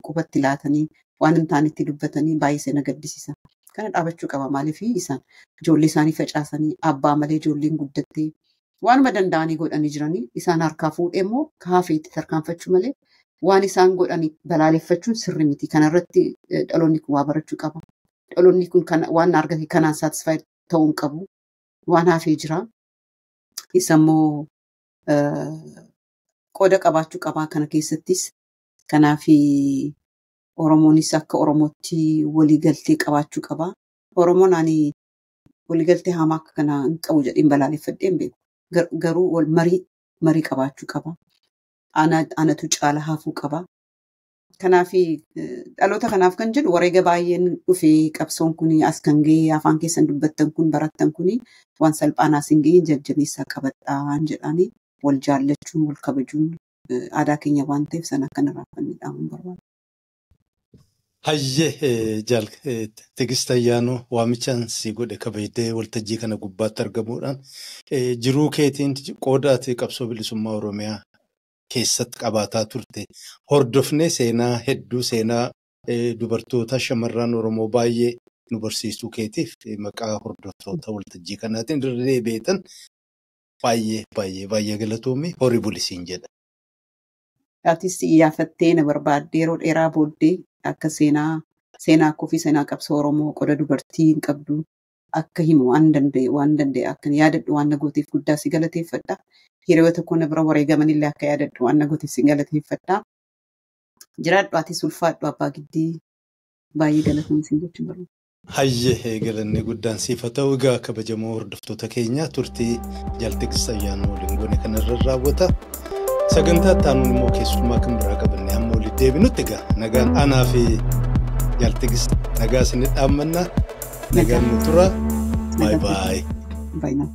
qubatti laatanii waan hin taanetti dubbatanii baay'ee na gaddisiisa. Kana dhaabachuu qaba maaliif isaan ijoollee isaanii facaasanii abbaa malee ijoolleen guddattee waanuma danda'anii godhanii jiranii isaan harkaa fuudhee immoo kaafeetti tarkaanfachuu malee waan isaan godhanii balaaleffachuun sirri miti. Kanarratti dhaloonni kun waa barachuu qaba. Dhaloonni kun waan argate kanaan saatisfaayi ta'uu hin qabu. Waan hafee jira. Isa immoo qooda qabaachuu qabaa kana keessattis. Kanaaf Oromoonis akka Oromootti waliigaltee qabaachuu qaba. Oromoon ani waliigaltee hamaa akka kanaa hin qabu jedheen balaaleffadhee hin beeku. Garuu marii qabaachuu qaba. Anatu caala hafuu qaba. Kanaaf dhaloota kanaaf kan jedhu wareega baay'een dhufee qabsoon kun as kan ga'e afaan keessan dubbattan kun barattan kun waan salphaan as hin ga'e jajjabeessaa qabadhaan jedhanii wal jaallachuun wal kabajuun aadaa keenya waan ta'eef sana akka irraa fannidhaan barbaada. Hayyee Tigist Ayyaanoo waamichaan si godhe kabajdee waltajjii kana gubbaatti argamuudhaan jiruu keetiin qoodaati qabsoo bilisummaa Oromiyaa keessatti qabaataa turte. Hordofnee seenaa hedduu seenaa dubartoota shamarran Oromoo baay'ee nu barsiisuu keetiif maqaa hordoftoota waltajjii kanaatiin dirree beetan baay'ee galatoomii horii bulisiin jedha. Yaatis iyyafattee na barbaaddee yeroo dheeraa booddee akka seenaa koo fi seenaa qabsoo Oromoo qoda dubartii hin qabdu akka himu waan danda'e akka yaadadhu waan na gooteef guddaa si galateeffadha. Hiriyoota koo na bira wareegamanillee akka yaadadhu waan na gooteef si galateeffadha. Jiraadhu ati sulfaadhu abbaa giddii baay'ee galatoomsiin jechuun barbaada. Hayyee galanni guddaan siif haa ta'u egaa kabajamoo hordoftoota keenya turtii Tigist Ayyaanoo waliin goone kanarra raawwata. Sagantaa taanuun immoo keessummaa kan biraa qabannee amma walitti deebinutti egaa nagaan anaa fi Tigist nagaa isin dhaammanna nagaan nu tura. Bye bye.